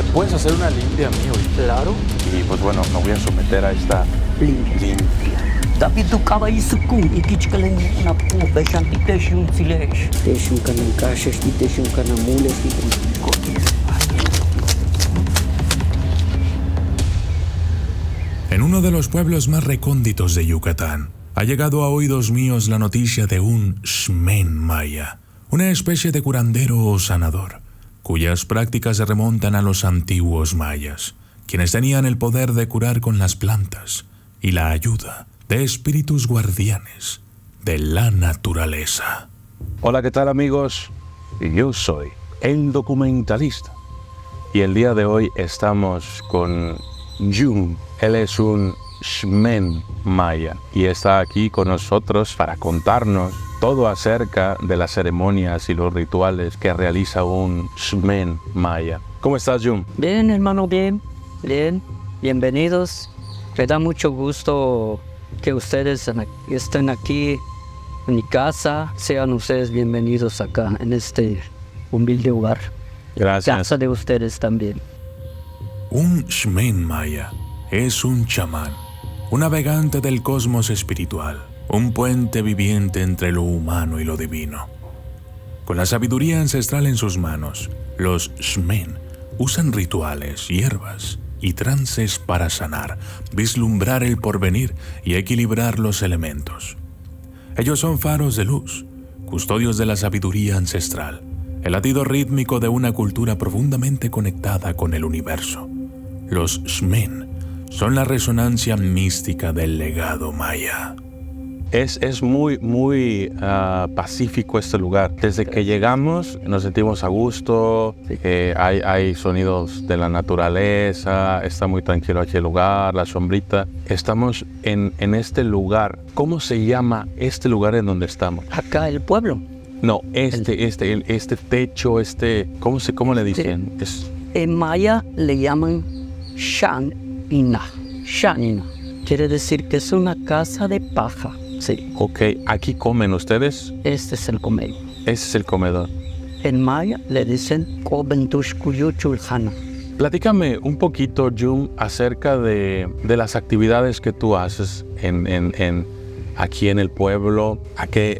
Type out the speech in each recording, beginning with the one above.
¿Me puedes hacer una limpia a mí ahorita? Claro. Y pues bueno, me voy a someter a esta limpia. Tapi tu kawai sukung ikichkalen na po beshanti teshun silesh. Teshun kanan kashes di teshun kanan mules di En uno de los pueblos más recónditos de Yucatán, ha llegado a oídos míos la noticia de un Xmen maya, una especie de curandero o sanador, cuyas prácticas se remontan a los antiguos mayas, quienes tenían el poder de curar con las plantas y la ayuda de espíritus guardianes de la naturaleza. Hola, ¿qué tal amigos? Yo soy el documentalista y el día de hoy estamos con Jun. Él es un Xmen maya y está aquí con nosotros para contarnos todo acerca de las ceremonias y los rituales que realiza un Xmen maya. ¿Cómo estás, Jun? Bien, hermano, bien. Bienvenidos. Me da mucho gusto que ustedes estén aquí en mi casa. Sean ustedes bienvenidos acá en este humilde hogar. Gracias. Casa de ustedes también. Un Xmen maya es un chamán, un navegante del cosmos espiritual, un puente viviente entre lo humano y lo divino. Con la sabiduría ancestral en sus manos, los Xmen usan rituales, hierbas y trances para sanar, vislumbrar el porvenir y equilibrar los elementos. Ellos son faros de luz, custodios de la sabiduría ancestral, el latido rítmico de una cultura profundamente conectada con el universo. Los Xmen son la resonancia mística del legado maya. Es muy pacífico este lugar. Desde que llegamos nos sentimos a gusto, hay sonidos de la naturaleza, está muy tranquilo aquí el lugar, la sombrita. Estamos en este lugar. ¿Cómo se llama este lugar en donde estamos? Acá el pueblo. No, este techo, ¿cómo le dicen? Sí. En maya le llaman Shanina. Shanina. Quiere decir que es una casa de paja. Sí. Ok, ¿aquí comen ustedes? Este es el comedor. Ese es el comedor. En maya le dicen Kobentushkuyuchulhana. Platícame un poquito, Jun, acerca de las actividades que tú haces aquí en el pueblo. ¿A qué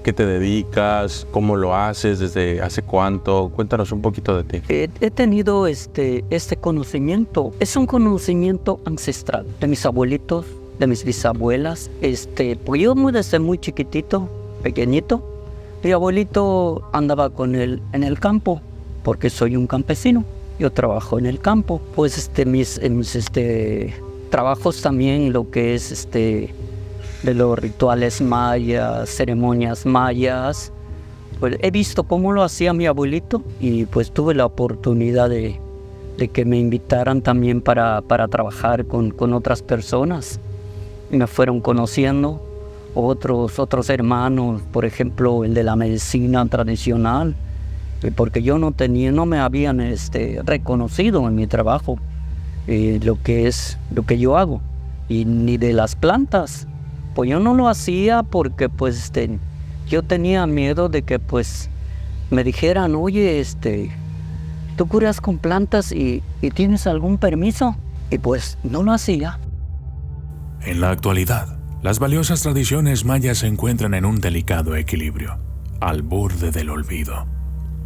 te dedicas? ¿Cómo lo haces? ¿Desde hace cuánto? Cuéntanos un poquito de ti. He tenido este conocimiento. Es un conocimiento ancestral de mis abuelitos, de mis bisabuelas. Pues yo desde muy chiquitito, pequeñito, mi abuelito andaba con él en el campo, porque soy un campesino. Yo trabajo en el campo. Pues mis trabajos también, lo que es de los rituales mayas, ceremonias mayas, pues he visto cómo lo hacía mi abuelito y pues tuve la oportunidad de que me invitaran también para trabajar con otras personas. Me fueron conociendo otros hermanos, por ejemplo, el de la medicina tradicional, porque yo no me habían reconocido en mi trabajo lo que yo hago, y ni de las plantas. Pues yo no lo hacía porque pues yo tenía miedo de que pues me dijeran, oye, ¿tú curas con plantas y tienes algún permiso? Y pues no lo hacía. En la actualidad, las valiosas tradiciones mayas se encuentran en un delicado equilibrio, al borde del olvido.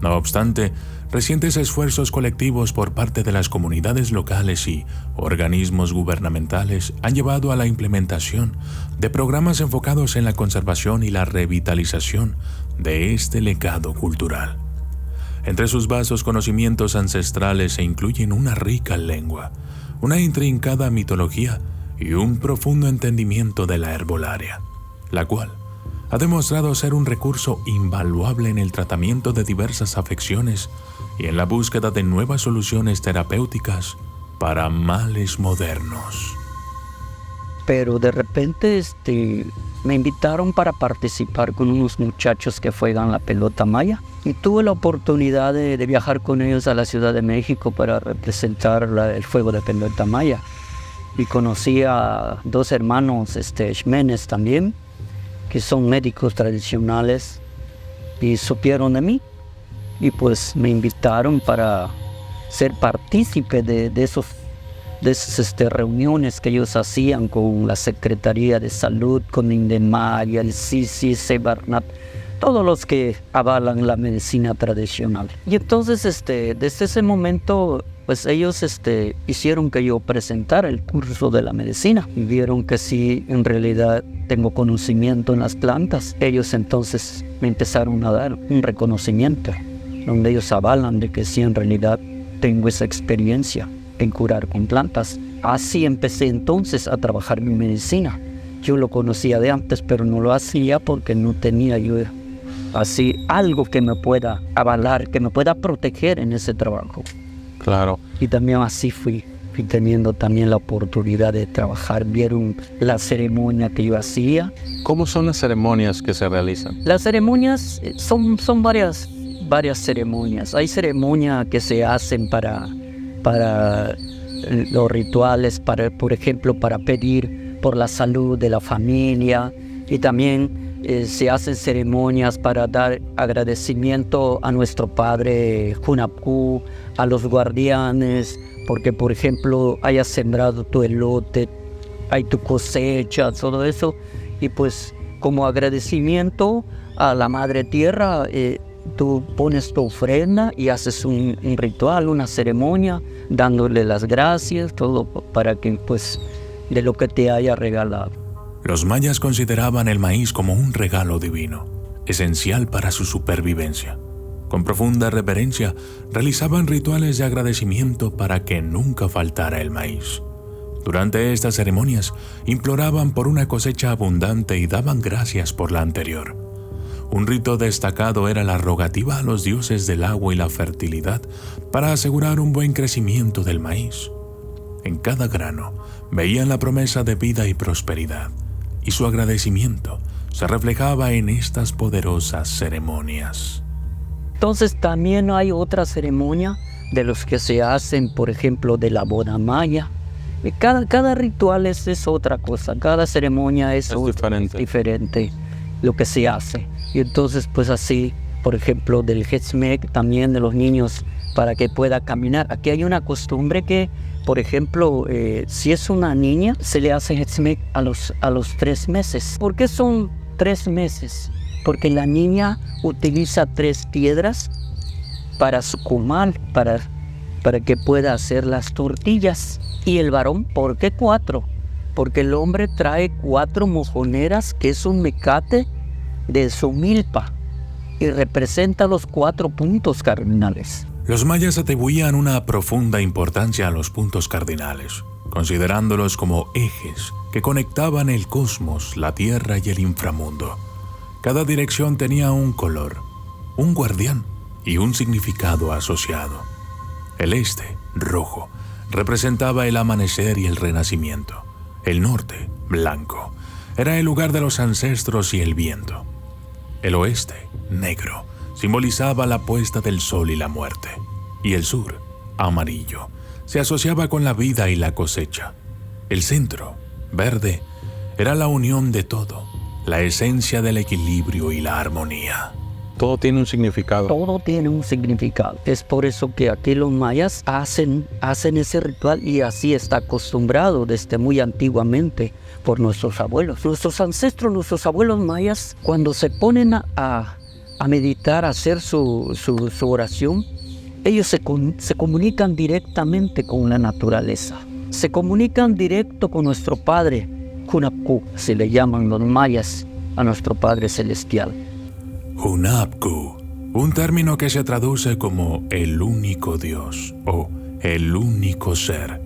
No obstante, recientes esfuerzos colectivos por parte de las comunidades locales y organismos gubernamentales han llevado a la implementación de programas enfocados en la conservación y la revitalización de este legado cultural. Entre sus vastos conocimientos ancestrales se incluyen una rica lengua, una intrincada mitología y un profundo entendimiento de la herbolaria, la cual ha demostrado ser un recurso invaluable en el tratamiento de diversas afecciones y en la búsqueda de nuevas soluciones terapéuticas para males modernos. Pero de repente me invitaron para participar con unos muchachos que juegan la pelota maya y tuve la oportunidad de viajar con ellos a la Ciudad de México para representar el juego de pelota maya. Y conocí a dos hermanos xmenes también, que son médicos tradicionales, y supieron de mí y pues me invitaron para ser partícipe de esas reuniones que ellos hacían con la Secretaría de Salud, con INDEMAR, el CICI, Sebarnat, todos los que avalan la medicina tradicional. Y entonces desde ese momento pues ellos hicieron que yo presentara el curso de la medicina y vieron que sí, en realidad tengo conocimiento en las plantas. Ellos entonces me empezaron a dar un reconocimiento donde ellos avalan de que sí, en realidad tengo esa experiencia en curar con plantas. Así empecé entonces a trabajar mi medicina. Yo lo conocía de antes, pero no lo hacía porque no tenía yo así algo que me pueda avalar, que me pueda proteger en ese trabajo. Claro. Y también así fui teniendo también la oportunidad de trabajar. Vieron la ceremonia que yo hacía. ¿Cómo son las ceremonias que se realizan? Las ceremonias son varias ceremonias. Hay ceremonias que se hacen para los rituales, por ejemplo, para pedir por la salud de la familia, y también se hacen ceremonias para dar agradecimiento a nuestro padre Hunapku, a los guardianes, porque por ejemplo hayas sembrado tu elote, hay tu cosecha, todo eso, y pues como agradecimiento a la madre tierra, tú pones tu ofrenda y haces un ritual, una ceremonia, dándole las gracias, todo para que pues de lo que te haya regalado. Los mayas consideraban el maíz como un regalo divino, esencial para su supervivencia. Con profunda reverencia, realizaban rituales de agradecimiento para que nunca faltara el maíz. Durante estas ceremonias, imploraban por una cosecha abundante y daban gracias por la anterior. Un rito destacado era la rogativa a los dioses del agua y la fertilidad para asegurar un buen crecimiento del maíz. En cada grano veían la promesa de vida y prosperidad, y su agradecimiento se reflejaba en estas poderosas ceremonias. Entonces también hay otra ceremonia de los que se hacen, por ejemplo, de la boda maya. Cada ritual es otra cosa, cada ceremonia es diferente lo que se hace. Y entonces pues así, por ejemplo, del Hetzmek, también de los niños para que pueda caminar. Aquí hay una costumbre que, por ejemplo, si es una niña, se le hace Hetzmek a los 3 meses. ¿Por qué son 3 meses? Porque la niña utiliza 3 piedras para su comal, para que pueda hacer las tortillas. Y el varón, ¿por qué 4? Porque el hombre trae 4 mojoneras, que es un mecate de su milpa, y representa los 4 puntos cardinales. Los mayas atribuían una profunda importancia a los puntos cardinales, considerándolos como ejes que conectaban el cosmos, la tierra y el inframundo. Cada dirección tenía un color, un guardián y un significado asociado. El este, rojo, representaba el amanecer y el renacimiento. El norte, blanco, era el lugar de los ancestros y el viento. El oeste, negro, simbolizaba la puesta del sol y la muerte. Y el sur, amarillo, se asociaba con la vida y la cosecha. El centro, verde, era la unión de todo, la esencia del equilibrio y la armonía. Todo tiene un significado. Todo tiene un significado. Es por eso que aquí los mayas hacen ese ritual, y así está acostumbrado desde muy antiguamente por nuestros abuelos. Nuestros ancestros, nuestros abuelos mayas, cuando se ponen a meditar, a hacer su oración, ellos se comunican directamente con la naturaleza. Se comunican directo con nuestro Padre, Hunapku, se le llaman los mayas a nuestro Padre Celestial. Hunapku, un término que se traduce como el único Dios o el único ser,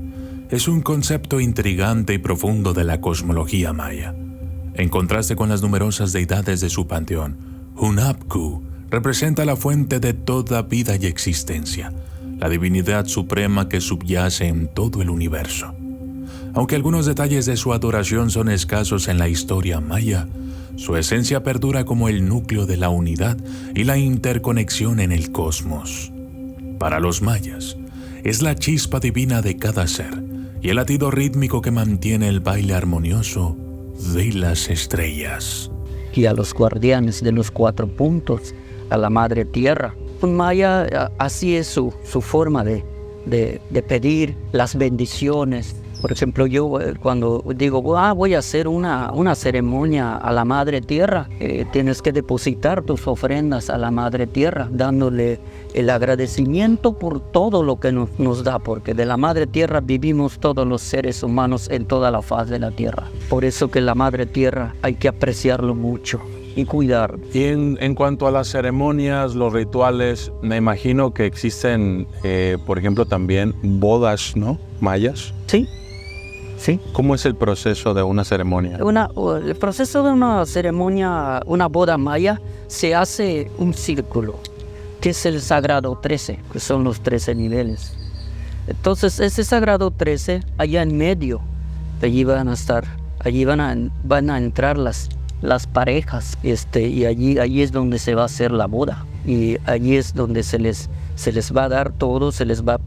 es un concepto intrigante y profundo de la cosmología maya. En contraste con las numerosas deidades de su panteón, Hunapku representa la fuente de toda vida y existencia, la divinidad suprema que subyace en todo el universo. Aunque algunos detalles de su adoración son escasos en la historia maya, su esencia perdura como el núcleo de la unidad y la interconexión en el cosmos. Para los mayas, es la chispa divina de cada ser y el latido rítmico que mantiene el baile armonioso de las estrellas. Y a los guardianes de los 4 puntos, a la Madre Tierra. Un maya, así es su forma de de pedir las bendiciones. Por ejemplo, yo cuando digo, voy a hacer una ceremonia a la Madre Tierra, tienes que depositar tus ofrendas a la Madre Tierra, dándole el agradecimiento por todo lo que nos da, porque de la Madre Tierra vivimos todos los seres humanos en toda la faz de la Tierra. Por eso que la Madre Tierra hay que apreciarlo mucho y cuidar. Y en cuanto a las ceremonias, los rituales, me imagino que existen, por ejemplo, también bodas, ¿no? Mayas. Sí. Sí. ¿Cómo es el proceso de una ceremonia? El proceso de una ceremonia, una boda maya, se hace un círculo, que es el sagrado 13, que son los 13 niveles. Entonces, ese sagrado 13, allá en medio, allí van a estar, allí van a entrar las parejas, y allí es donde se va a hacer la boda. Y allí es donde se les va a dar todo, se les va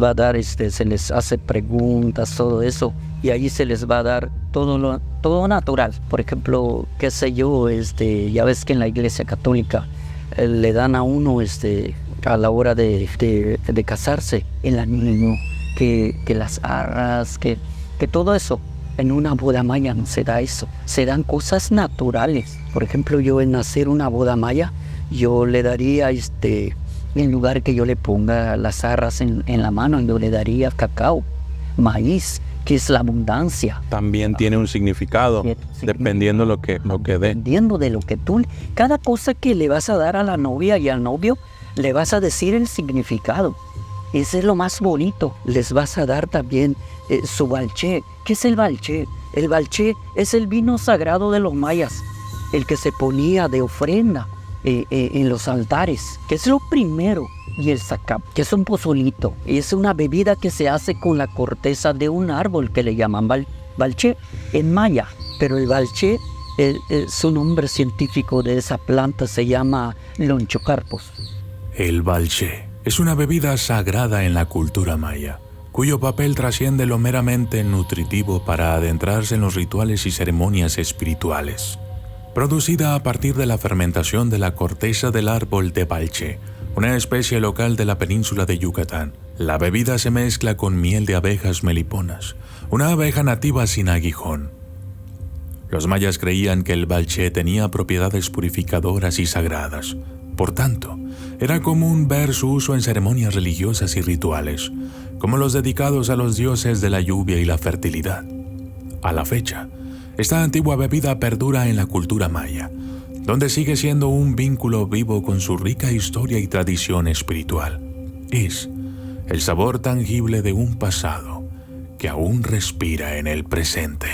a dar, se les hace preguntas, todo eso, y allí se les va a dar todo natural. Por ejemplo, qué sé yo, ya ves que en la Iglesia Católica le dan a uno, a la hora de casarse, el anillo, que las arras, que todo eso. En una boda maya no se da eso, se dan cosas naturales. Por ejemplo, yo en hacer una boda maya, yo le daría, en lugar que yo le ponga las arras en la mano, yo le daría cacao, maíz, que es la abundancia. También tiene un significado, dependiendo lo que dé. Dependiendo de lo que cada cosa que le vas a dar a la novia y al novio, le vas a decir el significado. Ese es lo más bonito. Les vas a dar también su balché. ¿Qué es el balché? El balché es el vino sagrado de los mayas, el que se ponía de ofrenda en los altares, que es lo primero. Y el sacap, que es un pozolito, es una bebida que se hace con la corteza de un árbol que le llaman balché en maya. Pero el balché, su nombre científico de esa planta se llama lonchocarpos. El balché es una bebida sagrada en la cultura maya, cuyo papel trasciende lo meramente nutritivo para adentrarse en los rituales y ceremonias espirituales. Producida a partir de la fermentación de la corteza del árbol de balché, una especie local de la península de Yucatán, la bebida se mezcla con miel de abejas meliponas, una abeja nativa sin aguijón. Los mayas creían que el balché tenía propiedades purificadoras y sagradas. Por tanto, era común ver su uso en ceremonias religiosas y rituales, como los dedicados a los dioses de la lluvia y la fertilidad. A la fecha, esta antigua bebida perdura en la cultura maya, donde sigue siendo un vínculo vivo con su rica historia y tradición espiritual. Es el sabor tangible de un pasado que aún respira en el presente.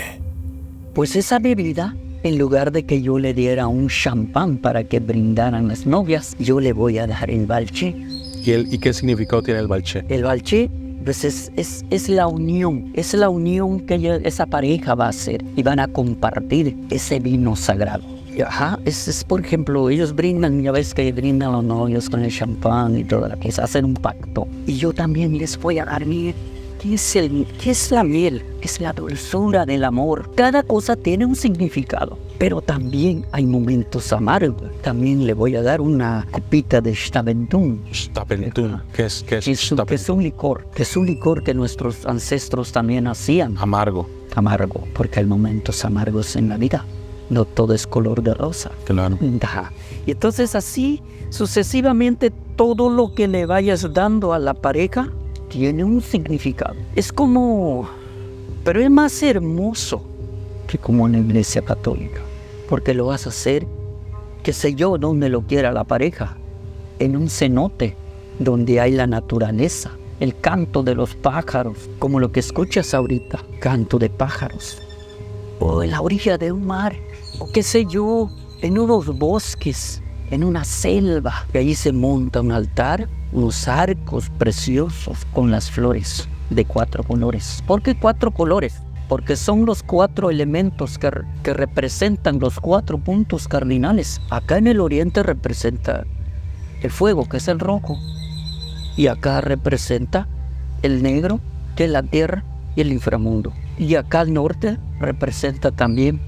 Pues esa bebida, en lugar de que yo le diera un champán para que brindaran las novias, yo le voy a dar el balché. ¿Y qué significado tiene el balché? El balché, pues es la unión, que esa pareja va a hacer y van a compartir ese vino sagrado. Ajá, es por ejemplo, ellos brindan, ya ves que brindan los novios con el champán y toda la cosa, hacen un pacto. Y yo también les voy a dar miel. ¿Qué es la miel? Es la dulzura del amor. Cada cosa tiene un significado, pero también hay momentos amargos. También le voy a dar una copita de Staventún. Staventún, ¿qué es Staventún? Que es un licor que nuestros ancestros también hacían. Amargo, porque hay momentos amargos en la vida. No todo es color de rosa. Claro. Y entonces así, sucesivamente, todo lo que le vayas dando a la pareja tiene un significado. Pero es más hermoso que como en la Iglesia Católica. Porque lo vas a hacer, qué sé yo, donde lo quiera la pareja. En un cenote, donde hay la naturaleza. El canto de los pájaros, como lo que escuchas ahorita. Canto de pájaros. O en la orilla de un mar. O qué sé yo, en unos bosques, en una selva. Y allí se monta un altar, unos arcos preciosos con las flores de 4 colores. ¿Por qué 4 colores? Porque son los 4 elementos que representan los 4 puntos cardinales. Acá en el oriente representa el fuego, que es el rojo. Y acá representa el negro, que es la tierra y el inframundo. Y acá al norte representa también,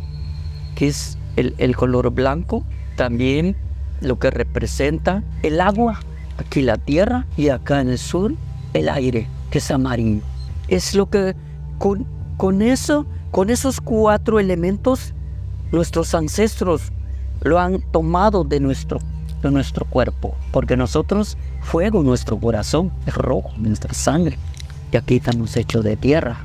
que es el color blanco, también lo que representa el agua, aquí la tierra, y acá en el sur el aire, que es amarillo. Es lo que con esos 4 elementos, nuestros ancestros lo han tomado de nuestro cuerpo, porque nosotros, fuego, nuestro corazón es rojo, nuestra sangre, y aquí estamos hechos de tierra.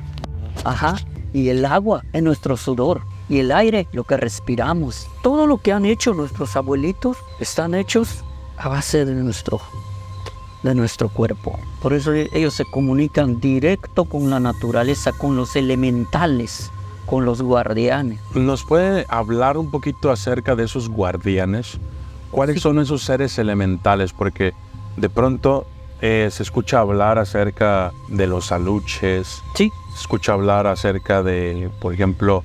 Y el agua es nuestro sudor, y el aire, lo que respiramos. Todo lo que han hecho nuestros abuelitos están hechos a base de nuestro cuerpo. Por eso ellos se comunican directo con la naturaleza, con los elementales, con los guardianes. ¿Nos puede hablar un poquito acerca de esos guardianes? ¿Cuáles son esos seres elementales? Porque de pronto se escucha hablar acerca de los aluches. Sí. Se escucha hablar acerca de, por ejemplo,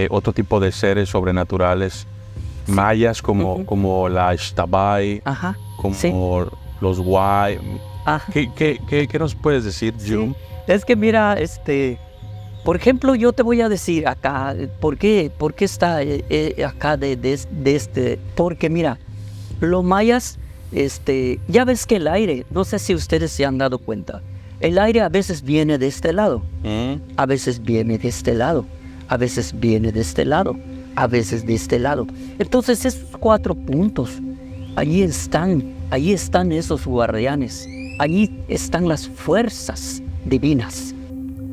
otro tipo de seres sobrenaturales mayas como la Xtabay, como los Guay. ¿Qué nos puedes decir, Jun? Es que mira, por ejemplo, yo te voy a decir acá, ¿por qué está acá Porque mira, los mayas, ya ves que el aire, no sé si ustedes se han dado cuenta, el aire a veces viene de este lado, a veces viene de este lado, a veces viene de este lado, a veces de este lado. Entonces esos 4 puntos, allí están esos guardianes, allí están las fuerzas divinas.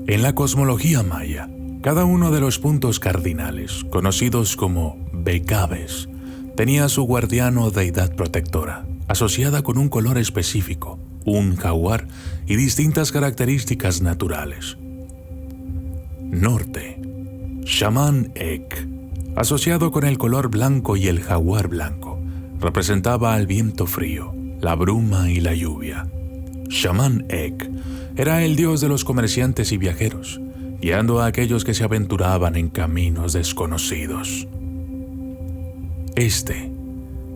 En la cosmología maya, cada uno de los puntos cardinales, conocidos como Becabes, tenía su guardián o deidad protectora, asociada con un color específico, un jaguar y distintas características naturales. Norte, Shaman Ek, asociado con el color blanco y el jaguar blanco, representaba al viento frío, la bruma y la lluvia. Shaman Ek era el dios de los comerciantes y viajeros, guiando a aquellos que se aventuraban en caminos desconocidos.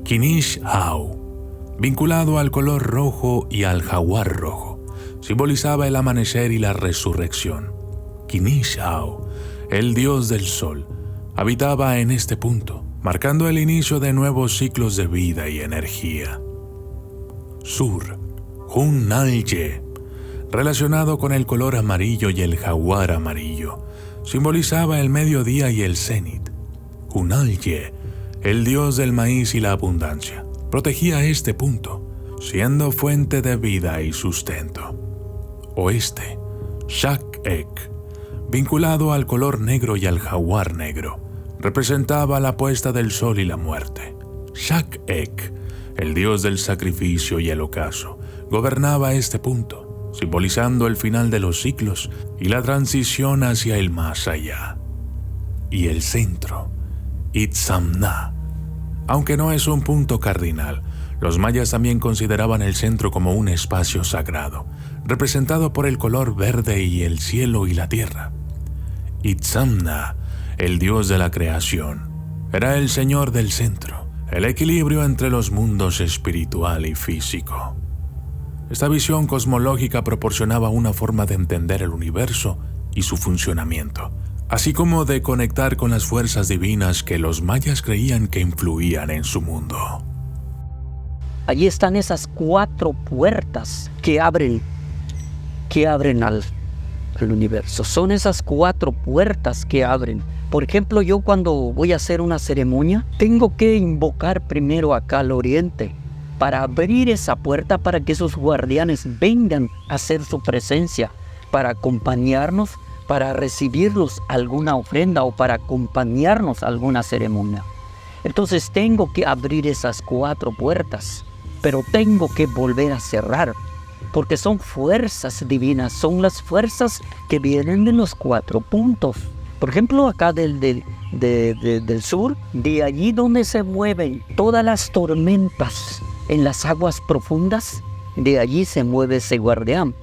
Kinish Hau, vinculado al color rojo y al jaguar rojo, simbolizaba el amanecer y la resurrección. Kinish Hau, el dios del sol, habitaba en este punto, marcando el inicio de nuevos ciclos de vida y energía. Sur, Hun-Nalye, relacionado con el color amarillo y el jaguar amarillo, simbolizaba el mediodía y el cenit. Hun-Nalye, el dios del maíz y la abundancia, protegía este punto, siendo fuente de vida y sustento. Oeste, Shak-Ek, vinculado al color negro y al jaguar negro, representaba la puesta del sol y la muerte. Shak-Ek, el dios del sacrificio y el ocaso, gobernaba este punto, simbolizando el final de los ciclos y la transición hacia el más allá. Y el centro, Itzamna. Aunque no es un punto cardinal, los mayas también consideraban el centro como un espacio sagrado, representado por el color verde y el cielo y la tierra. Itzamna, el dios de la creación, era el señor del centro, el equilibrio entre los mundos espiritual y físico. Esta visión cosmológica proporcionaba una forma de entender el universo y su funcionamiento, así como de conectar con las fuerzas divinas que los mayas creían que influían en su mundo. Allí están esas 4 puertas que abren al universo. Son esas 4 puertas que abren. Por ejemplo, yo cuando voy a hacer una ceremonia, tengo que invocar primero acá al oriente para abrir esa puerta para que esos guardianes vengan a hacer su presencia, para acompañarnos, para recibirlos alguna ofrenda o para acompañarnos a alguna ceremonia. Entonces tengo que abrir esas 4 puertas, pero tengo que volver a cerrar, porque son fuerzas divinas, son las fuerzas que vienen de los 4 puntos. Por ejemplo, acá del sur, de allí donde se mueven todas las tormentas en las aguas profundas, de allí se mueve ese guardián.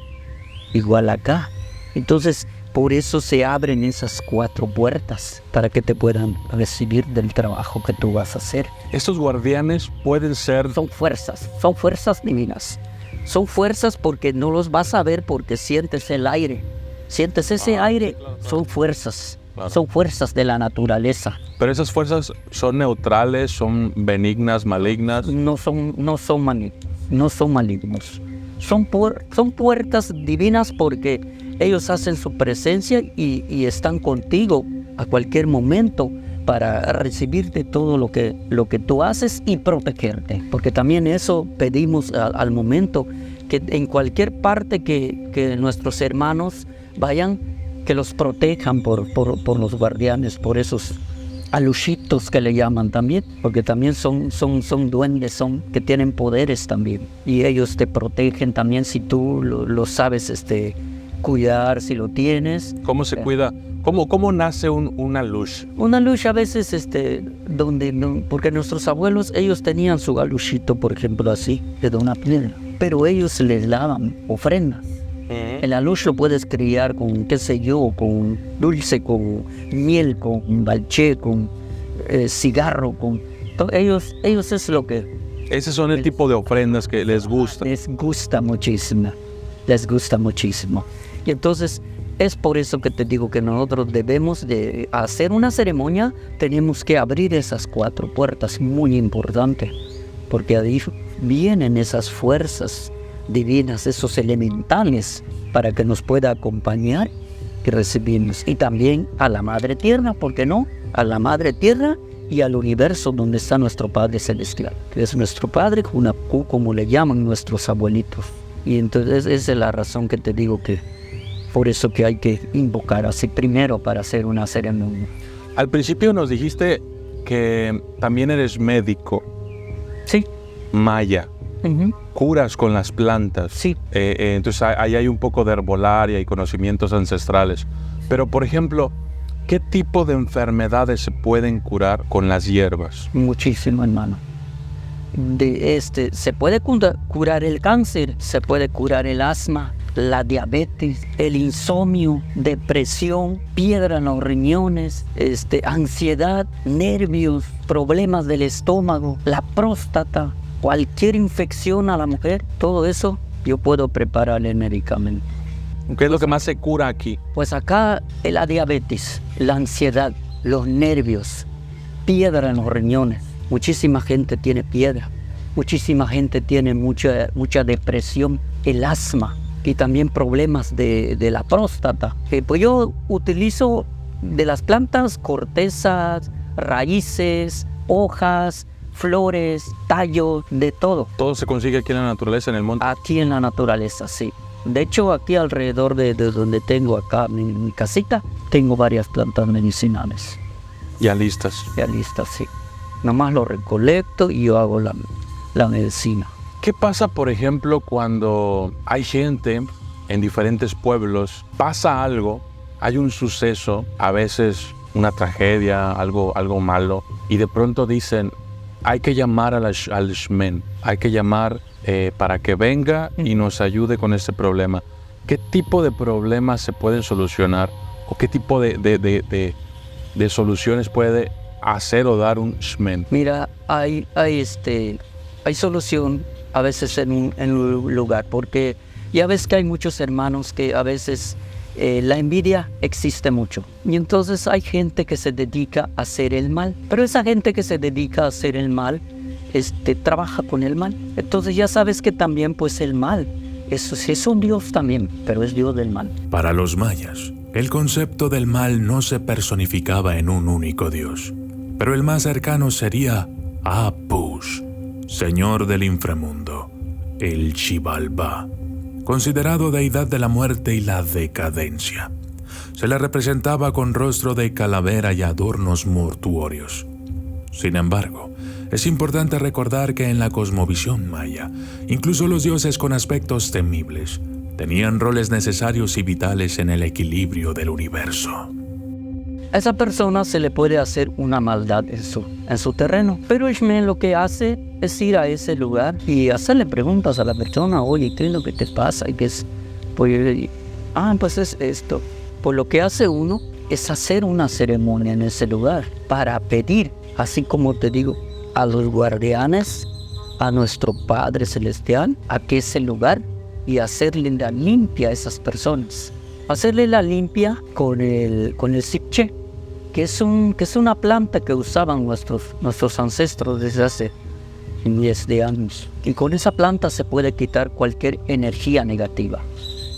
Igual acá. Entonces, por eso se abren esas 4 puertas, para que te puedan recibir del trabajo que tú vas a hacer. Estos guardianes pueden ser... Son fuerzas divinas. Son fuerzas porque no los vas a ver porque sientes el aire. Sientes ese aire, claro. Son fuerzas. Claro. Son fuerzas de la naturaleza. Pero esas fuerzas son neutrales, son benignas, malignas. No son malignos. son puertas divinas porque ellos hacen su presencia y están contigo a cualquier momento para recibirte todo lo que tú haces y protegerte. Porque también eso pedimos al momento, que en cualquier parte que nuestros hermanos vayan, que los protejan por los guardianes, por esos alushitos que le llaman también, porque también son duendes, que tienen poderes también, y ellos te protegen también si tú lo sabes cuidar, si lo tienes. ¿Cómo se cuida? ¿Cómo nace una luz? Una luz a veces, porque nuestros abuelos, ellos tenían su alushito, por ejemplo, así, de una piedra, pero ellos les daban ofrendas. El alush lo puedes criar con, qué sé yo, con dulce, con miel, con balché, con cigarro, ellos es lo que... Esos son el tipo de ofrendas que les gusta. Les gusta muchísimo. Y entonces es por eso que te digo que nosotros debemos de hacer una ceremonia, tenemos que abrir esas 4 puertas, muy importante, porque ahí vienen esas fuerzas divinas, esos elementales, para que nos pueda acompañar y recibirnos. Y también a la Madre Tierra, ¿por qué no? A la Madre Tierra y al universo donde está nuestro Padre Celestial, que es nuestro Padre, como le llaman nuestros abuelitos. Y entonces esa es la razón que te digo, que por eso que hay que invocar así primero para hacer una ceremonia. Al principio nos dijiste que también eres médico. Sí. Maya. Uh-huh. Curas con las plantas. Sí. Entonces ahí hay un poco de herbolaria y conocimientos ancestrales. Pero, por ejemplo, ¿qué tipo de enfermedades se pueden curar con las hierbas? Muchísimo, hermano. Se puede curar el cáncer, se puede curar el asma, la diabetes, el insomnio, depresión, piedra en los riñones, ansiedad, nervios, problemas del estómago, la próstata, cualquier infección a la mujer, todo eso yo puedo preparar el medicamento. ¿Qué es lo que más se cura aquí? Pues acá la diabetes, la ansiedad, los nervios, piedra en los riñones. Muchísima gente tiene piedra, muchísima gente tiene mucha depresión, el asma y también problemas de la próstata. Pues yo utilizo de las plantas cortezas, raíces, hojas, flores, tallos, de todo. ¿Todo se consigue aquí en la naturaleza, en el monte? Aquí en la naturaleza, sí. De hecho, aquí alrededor de donde tengo acá mi casita, tengo varias plantas medicinales. Ya listas. Ya listas, sí. Nomás lo recolecto y yo hago la medicina. ¿Qué pasa, por ejemplo, cuando hay gente en diferentes pueblos, pasa algo, hay un suceso, a veces una tragedia, algo malo, y de pronto dicen, hay que llamar al Shmen, hay que llamar para que venga y nos ayude con ese problema? ¿Qué tipo de problemas se pueden solucionar? ¿O qué tipo de soluciones puede hacer o dar un Shmen? Mira, hay solución a veces en un lugar, porque ya ves que hay muchos hermanos que a veces la envidia existe mucho, y entonces hay gente que se dedica a hacer el mal, pero esa gente que se dedica a hacer el mal trabaja con el mal. Entonces ya sabes que también pues el mal es un Dios también, pero es Dios del mal. Para los mayas, el concepto del mal no se personificaba en un único Dios, pero el más cercano sería Apus, señor del inframundo, el Xibalbá, considerado deidad de la muerte y la decadencia. Se le representaba con rostro de calavera y adornos mortuorios. Sin embargo, es importante recordar que en la cosmovisión maya, incluso los dioses con aspectos temibles tenían roles necesarios y vitales en el equilibrio del universo. A esa persona se le puede hacer una maldad en su terreno, pero el Shmen lo que hace es ir a ese lugar y hacerle preguntas a la persona. Oye, ¿qué es lo que te pasa? Y que es, pues es esto. Pues lo que hace uno es hacer una ceremonia en ese lugar para pedir, así como te digo, a los guardianes, a nuestro Padre Celestial, a que ese lugar, y hacerle la limpia a esas personas. Hacerle la limpia con el sipche, que es una planta que usaban nuestros ancestros desde hace miles de años. Y con esa planta se puede quitar cualquier energía negativa.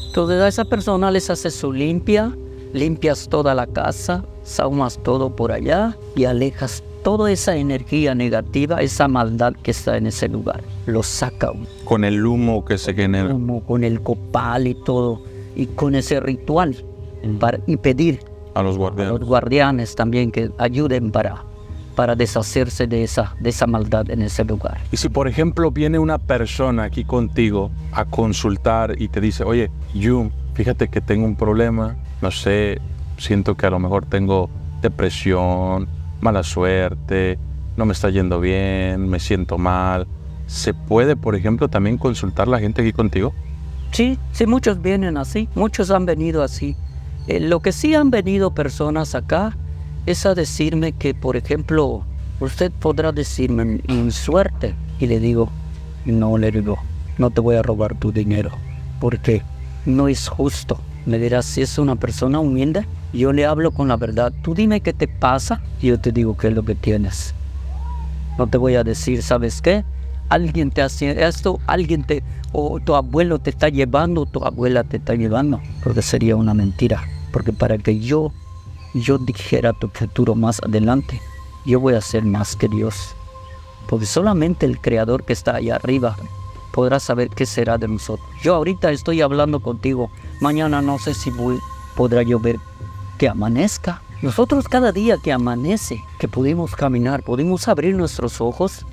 Entonces a esa persona les hace su limpia, limpias toda la casa, saumas todo por allá y alejas toda esa energía negativa, esa maldad que está en ese lugar. Lo saca uno. Con el humo que se genera. Como con el copal y todo. Y con ese ritual. Y pedir A los a guardianes. los guardianes también que ayuden para deshacerse de esa maldad en ese lugar. Y si, por ejemplo, viene una persona aquí contigo a consultar y te dice, oye, Jung, fíjate que tengo un problema, no sé, siento que a lo mejor tengo depresión, mala suerte, no me está yendo bien, me siento mal. ¿Se puede, por ejemplo, también consultar la gente aquí contigo? Sí, muchos vienen así, muchos han venido así. Lo que sí han venido personas acá es a decirme que, por ejemplo, usted podrá decirme en suerte. Y le digo, no te voy a robar tu dinero, porque no es justo. Me dirás, si es una persona humilde, yo le hablo con la verdad. Tú dime qué te pasa y yo te digo qué es lo que tienes. No te voy a decir, ¿sabes qué? Alguien te hace esto, o tu abuelo te está llevando, o tu abuela te está llevando, porque sería una mentira. Porque para que yo dijera tu futuro más adelante, yo voy a ser más que Dios. Porque solamente el Creador que está allá arriba podrá saber qué será de nosotros. Yo ahorita estoy hablando contigo, mañana no sé si podrá llover, que amanezca. Nosotros cada día que amanece, que pudimos caminar, pudimos abrir nuestros ojos,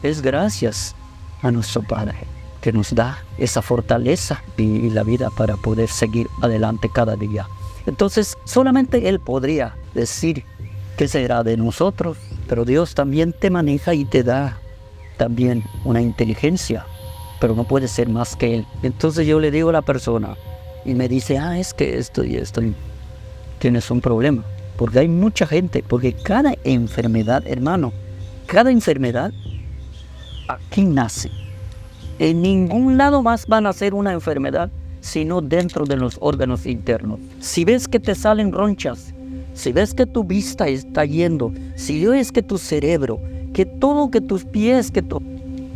es gracias a nuestro Padre, que nos da esa fortaleza y la vida para poder seguir adelante cada día. Entonces, solamente Él podría decir qué será de nosotros, pero Dios también te maneja y te da también una inteligencia, pero no puede ser más que Él. Entonces yo le digo a la persona y me dice, es que esto y esto, tienes un problema. Porque hay mucha gente, porque cada enfermedad, hermano, cada enfermedad aquí nace. En ningún lado más va a nacer una enfermedad, sino dentro de los órganos internos. Si ves que te salen ronchas, si ves que tu vista está yendo, si ves que tu cerebro, que todo, que tus pies,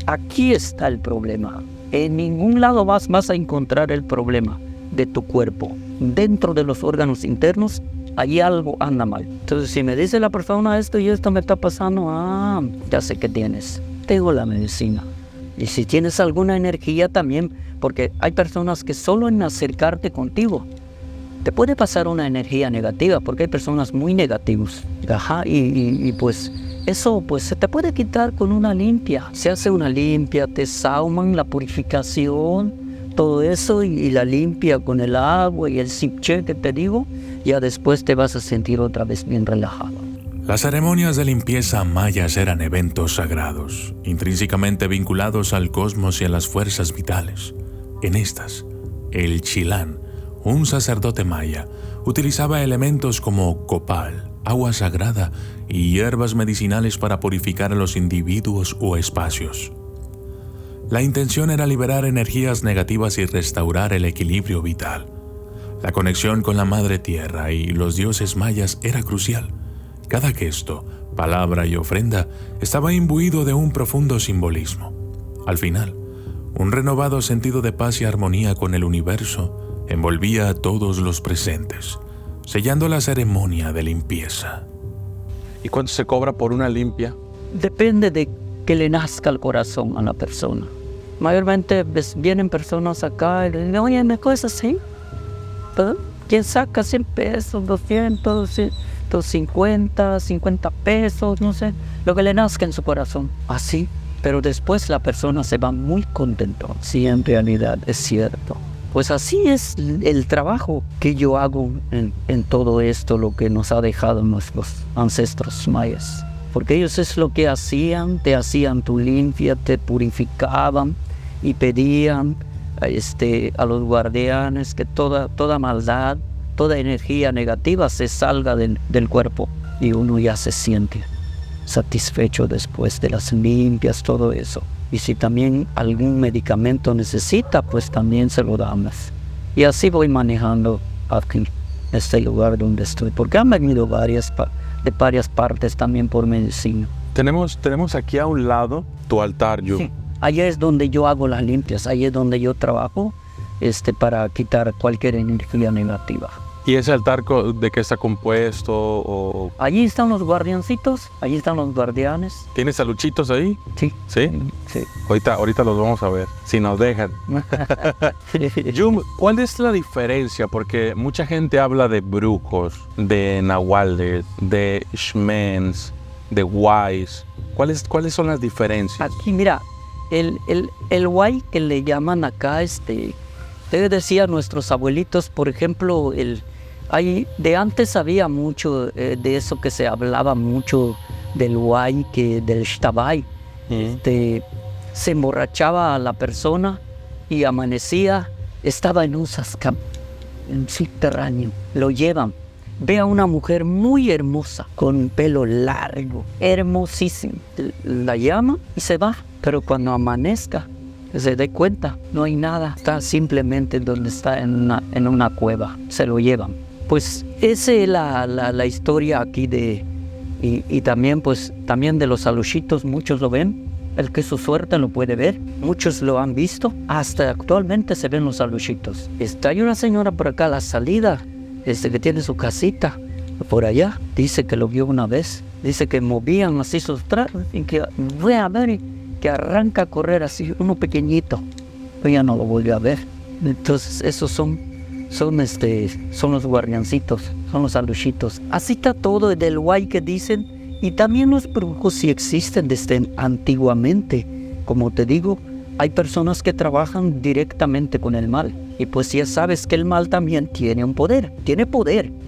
aquí está el problema. En ningún lado más vas a encontrar el problema de tu cuerpo. Dentro de los órganos internos, allí algo anda mal. Entonces, si me dice la persona esto y esto me está pasando, ya sé qué tienes. Tengo la medicina. Y si tienes alguna energía también, porque hay personas que solo en acercarte contigo te puede pasar una energía negativa, porque hay personas muy negativas. Y pues eso pues se te puede quitar con una limpia. Se hace una limpia, te sauman la purificación, todo eso, y la limpia con el agua y el sipche que te digo, ya después te vas a sentir otra vez bien relajado. Las ceremonias de limpieza mayas eran eventos sagrados, intrínsecamente vinculados al cosmos y a las fuerzas vitales. En estas, el chilán, un sacerdote maya, utilizaba elementos como copal, agua sagrada y hierbas medicinales para purificar a los individuos o espacios. La intención era liberar energías negativas y restaurar el equilibrio vital. La conexión con la Madre Tierra y los dioses mayas era crucial. Cada gesto, palabra y ofrenda estaba imbuido de un profundo simbolismo. Al final, un renovado sentido de paz y armonía con el universo envolvía a todos los presentes, sellando la ceremonia de limpieza. ¿Y cuánto se cobra por una limpia? Depende de que le nazca el corazón a la persona. Mayormente vienen personas acá y le dicen, oye, ¿me cuesta así? ¿Quién saca 100 pesos, 200, 150, 50 pesos, no sé, lo que le nazca en su corazón? Así, pero después la persona se va muy contento. Sí, en realidad es cierto. Pues así es el trabajo que yo hago en todo esto, lo que nos ha dejado nuestros ancestros mayas. Porque ellos es lo que hacían, te hacían tu limpia, te purificaban y pedían a los guardianes que toda maldad, toda energía negativa se salga del cuerpo y uno ya se siente satisfecho después de las limpias, todo eso. Y si también algún medicamento necesita, pues también se lo damos. Y así voy manejando aquí, este lugar donde estoy, porque han venido de varias partes también por medicina. Tenemos aquí a un lado tu altar, Yu. Sí. Allá es donde yo hago las limpias, ahí es donde yo trabajo para quitar cualquier energía negativa. ¿Y ese altar de qué está compuesto? O... Allí están los guardiancitos, allí están los guardianes. ¿Tienes aluchitos ahí? Sí. ¿Sí? Sí. Ahorita los vamos a ver, si nos dejan. Jum, ¿cuál es la diferencia? Porque mucha gente habla de brujos, de nahuales, de shamans, de wais. ¿Cuáles son las diferencias? Aquí, mira, el guay que le llaman acá, te decía nuestros abuelitos, por ejemplo, de antes había mucho de eso que se hablaba mucho del guay, del shtabay. Se emborrachaba a la persona y amanecía, estaba en un subterráneo, lo llevan. Ve a una mujer muy hermosa, con pelo largo, hermosísima. La llama y se va, pero cuando amanezca, se dé cuenta, no hay nada. Está simplemente donde está en una cueva, se lo llevan. Pues esa es la historia aquí y también de los aluchitos, muchos lo ven. El que su suerte lo puede ver, muchos lo han visto, hasta actualmente se ven los aluchitos. Hay una señora por acá a la salida, que tiene su casita por allá, dice que lo vio una vez, dice que movían así sus trajes y que voy a ver que arranca a correr así, uno pequeñito, pero ya no lo volvió a ver. Entonces esos son los guardiancitos, son los aluchitos. Así está todo del guay que dicen, y también los brujos sí existen desde antiguamente. Como te digo, hay personas que trabajan directamente con el mal. Y pues ya sabes que el mal también tiene poder.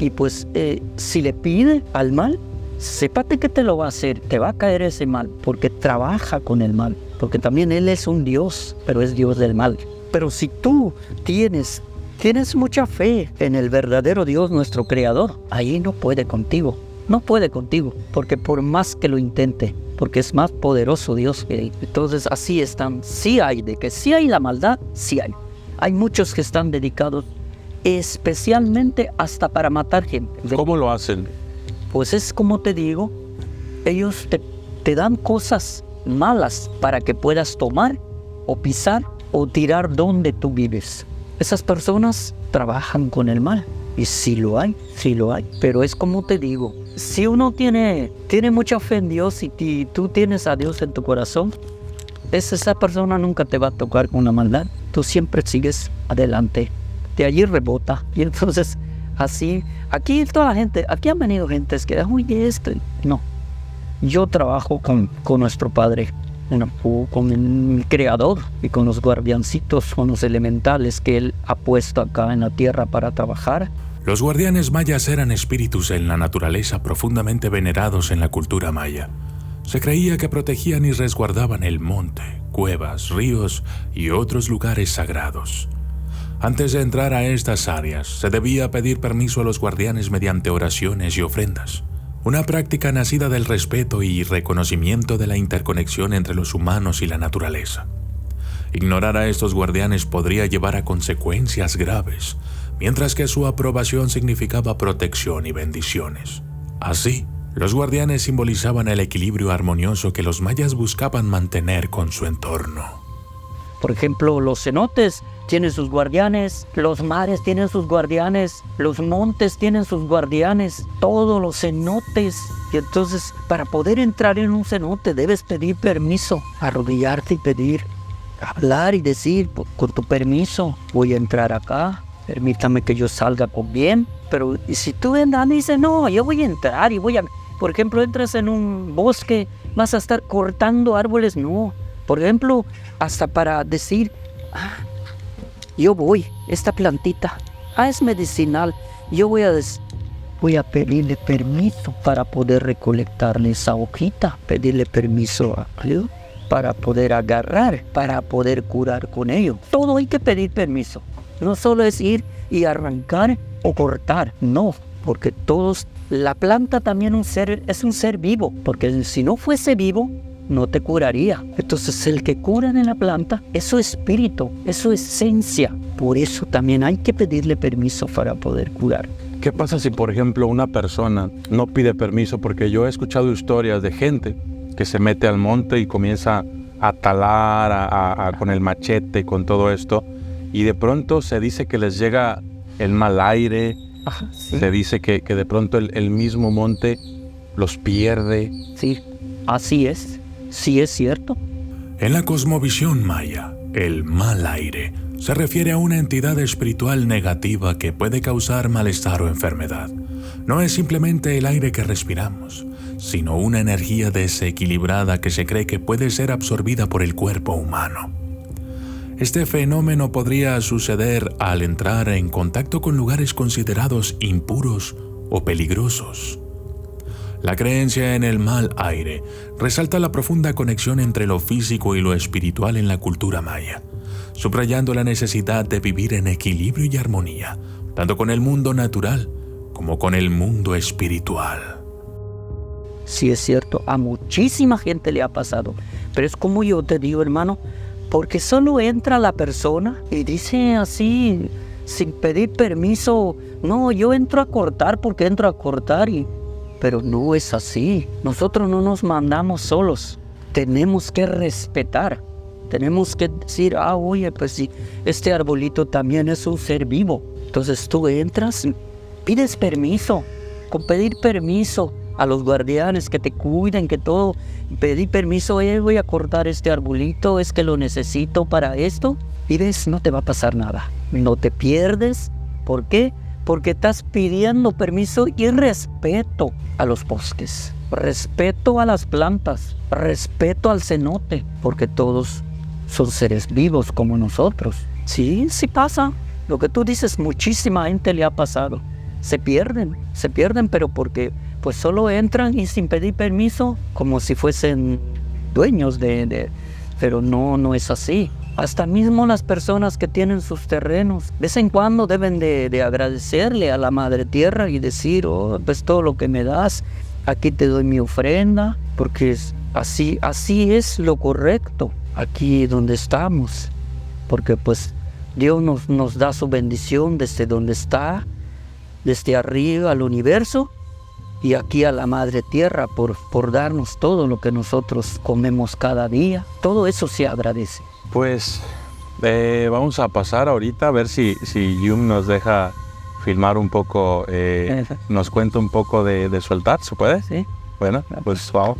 Y pues si le pide al mal, sépate que te lo va a hacer, te va a caer ese mal, porque trabaja con el mal. Porque también él es un Dios, pero es Dios del mal. Pero si tú tienes mucha fe en el verdadero Dios, nuestro Creador, ahí no puede contigo, porque por más que lo intente, porque es más poderoso Dios que él. Entonces así están, sí hay la maldad, sí hay. Hay muchos que están dedicados especialmente hasta para matar gente. ¿Cómo lo hacen? Pues es como te digo, ellos te dan cosas malas para que puedas tomar o pisar o tirar donde tú vives. Esas personas trabajan con el mal. Y sí lo hay. Pero es como te digo, si uno tiene mucha fe en Dios y tú tienes a Dios en tu corazón, esa persona nunca te va a tocar con la maldad. Tú siempre sigues adelante. De allí rebota. Y entonces, así, aquí toda la gente, aquí han venido gentes que, no. Yo trabajo con nuestro Padre, con el Creador y con los guardiancitos, con los elementales que Él ha puesto acá en la tierra para trabajar. Los guardianes mayas eran espíritus en la naturaleza profundamente venerados en la cultura maya. Se creía que protegían y resguardaban el monte, cuevas, ríos y otros lugares sagrados. Antes de entrar a estas áreas, se debía pedir permiso a los guardianes mediante oraciones y ofrendas. Una práctica nacida del respeto y reconocimiento de la interconexión entre los humanos y la naturaleza. Ignorar a estos guardianes podría llevar a consecuencias graves, mientras que su aprobación significaba protección y bendiciones. Así, los guardianes simbolizaban el equilibrio armonioso que los mayas buscaban mantener con su entorno. Por ejemplo, los cenotes tienen sus guardianes, los mares tienen sus guardianes, los montes tienen sus guardianes, todos los cenotes. Y entonces, para poder entrar en un cenote debes pedir permiso, arrodillarte y pedir, hablar y decir, con tu permiso, voy a entrar acá, permítame que yo salga con bien. Pero si tú andas y dices, no, yo voy a entrar y por ejemplo, entras en un bosque, vas a estar cortando árboles, no. Por ejemplo, hasta para decir, esta plantita, es medicinal, yo voy a pedirle permiso para poder recolectarle esa hojita, pedirle permiso a Dios para poder agarrar, para poder curar con ello. Todo hay que pedir permiso, no solo es ir y arrancar o cortar, no, porque la planta también es un ser vivo, porque si no fuese vivo, no te curaría. Entonces el que cura en la planta es su espíritu, es su esencia. Por eso también hay que pedirle permiso para poder curar. ¿Qué pasa si, por ejemplo, una persona no pide permiso? Porque yo he escuchado historias de gente que se mete al monte y comienza a talar con el machete, con todo esto. Y de pronto se dice que les llega el mal aire. Ajá, sí. Se dice que de pronto el mismo monte los pierde. Sí, así es. Sí es cierto. En la cosmovisión maya, el mal aire se refiere a una entidad espiritual negativa que puede causar malestar o enfermedad. No es simplemente el aire que respiramos, sino una energía desequilibrada que se cree que puede ser absorbida por el cuerpo humano. Este fenómeno podría suceder al entrar en contacto con lugares considerados impuros o peligrosos. La creencia en el mal aire resalta la profunda conexión entre lo físico y lo espiritual en la cultura maya, subrayando la necesidad de vivir en equilibrio y armonía, tanto con el mundo natural como con el mundo espiritual. Sí es cierto, a muchísima gente le ha pasado. Pero es como yo te digo, hermano, porque solo entra la persona y dice así, sin pedir permiso, no, yo entro a cortar porque entro a cortar pero no es así. Nosotros no nos mandamos solos. Tenemos que respetar. Tenemos que decir, oye, pues sí, este arbolito también es un ser vivo. Entonces tú entras, pides permiso. Con pedir permiso a los guardianes que te cuiden, que todo. Pedir permiso, voy a cortar este arbolito, es que lo necesito para esto. Y ves, no te va a pasar nada. No te pierdes. ¿Por qué? Porque estás pidiendo permiso y respeto a los bosques, respeto a las plantas, respeto al cenote, porque todos son seres vivos como nosotros. Sí, sí pasa. Lo que tú dices, muchísima gente le ha pasado. Se pierden, pero porque pues solo entran y sin pedir permiso, como si fuesen dueños pero no es así. Hasta mismo las personas que tienen sus terrenos, de vez en cuando deben de agradecerle a la Madre Tierra y decir, pues todo lo que me das, aquí te doy mi ofrenda, porque así es lo correcto, aquí donde estamos, porque pues Dios nos da su bendición desde donde está, desde arriba al universo, y aquí a la Madre Tierra por darnos todo lo que nosotros comemos cada día. Todo eso se agradece. Pues vamos a pasar ahorita a ver si Yum nos deja filmar un poco, nos cuenta un poco de su altar, ¿se puede? Sí. Bueno, pues vamos.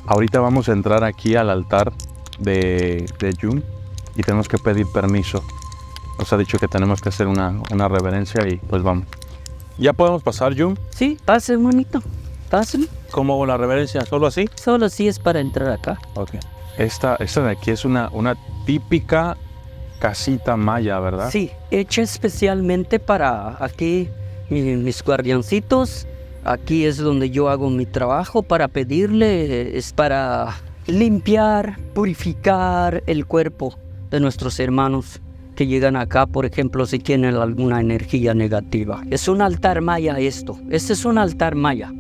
Ahorita vamos a entrar aquí al altar de Yum y tenemos que pedir permiso. Nos ha dicho que tenemos que hacer una reverencia y pues vamos. ¿Ya podemos pasar, Yum? Sí, pase, bonito. Pase. ¿Cómo hago la reverencia? ¿Solo así? Solo así es para entrar acá. Ok. Esta de aquí es una típica casita maya, ¿verdad? Sí, hecha especialmente para aquí mis guardiancitos. Aquí es donde yo hago mi trabajo para pedirle, es para limpiar, purificar el cuerpo de nuestros hermanos que llegan acá, por ejemplo, si tienen alguna energía negativa. Es un altar maya esto. Este es un altar maya.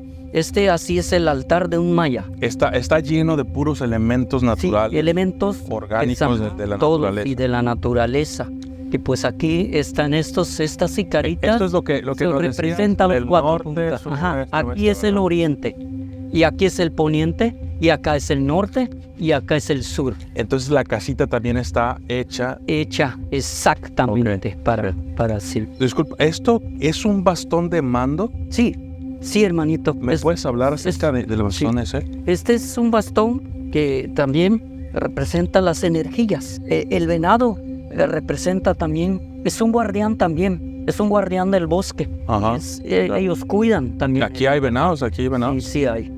Así es el altar de un maya. Está lleno de puros elementos naturales. Sí, elementos orgánicos de la naturaleza. Y de la naturaleza. Y pues aquí están estas icaritas. Esto es lo que representa los cuatro puntas. Aquí es el oriente. Y aquí es el poniente. Y acá es el norte. Y acá es el sur. Entonces la casita también está hecha. Hecha exactamente para así. Disculpa, ¿esto es un bastón de mando? Sí, hermanito. ¿Me puedes hablar acerca del bastón ese? Este es un bastón que también representa las energías. El venado representa también, es un guardián también, es un guardián del bosque. Ajá. Ellos cuidan también. Aquí hay venados. Sí hay.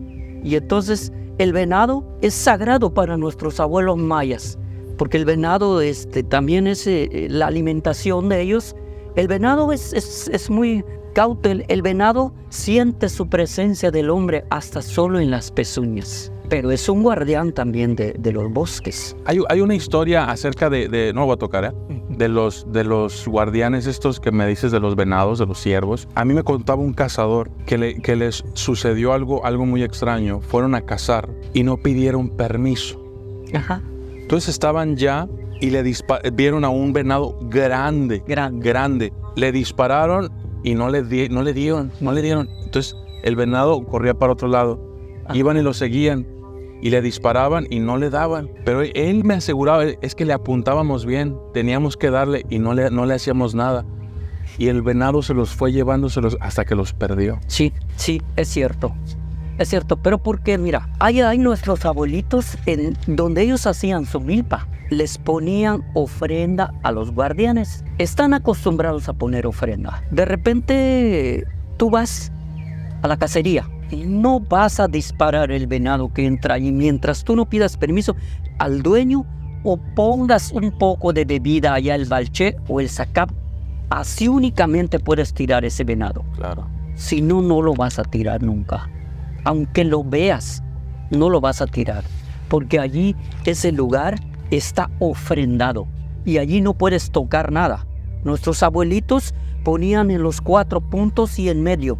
Y entonces el venado es sagrado para nuestros abuelos mayas, porque el venado también es la alimentación de ellos. El venado es muy cauto. El venado siente su presencia del hombre hasta solo en las pezuñas. Pero es un guardián también de los bosques. Hay una historia acerca no voy a tocar, de los guardianes estos que me dices, de los venados, de los ciervos. A mí me contaba un cazador que les sucedió algo muy extraño. Fueron a cazar y no pidieron permiso. Ajá. Entonces estaban ya y vieron a un venado grande. Le dispararon y no le dieron. Entonces el venado corría para otro lado. Iban y lo seguían y le disparaban y no le daban. Pero él me aseguraba, es que le apuntábamos bien, teníamos que darle y no le hacíamos nada. Y el venado se los fue llevándoselos hasta que los perdió. Sí, es cierto. Es cierto, pero porque mira, hay nuestros abuelitos en donde ellos hacían su milpa, les ponían ofrenda a los guardianes. Están acostumbrados a poner ofrenda. De repente tú vas a la cacería y no vas a disparar el venado que entra ahí mientras tú no pidas permiso al dueño o pongas un poco de bebida allá el balché o el sacap. Así únicamente puedes tirar ese venado. Claro. Si no, no lo vas a tirar nunca. Aunque lo veas, no lo vas a tirar. Porque allí ese lugar está ofrendado. Y allí no puedes tocar nada. Nuestros abuelitos ponían en los 4 puntos y en medio.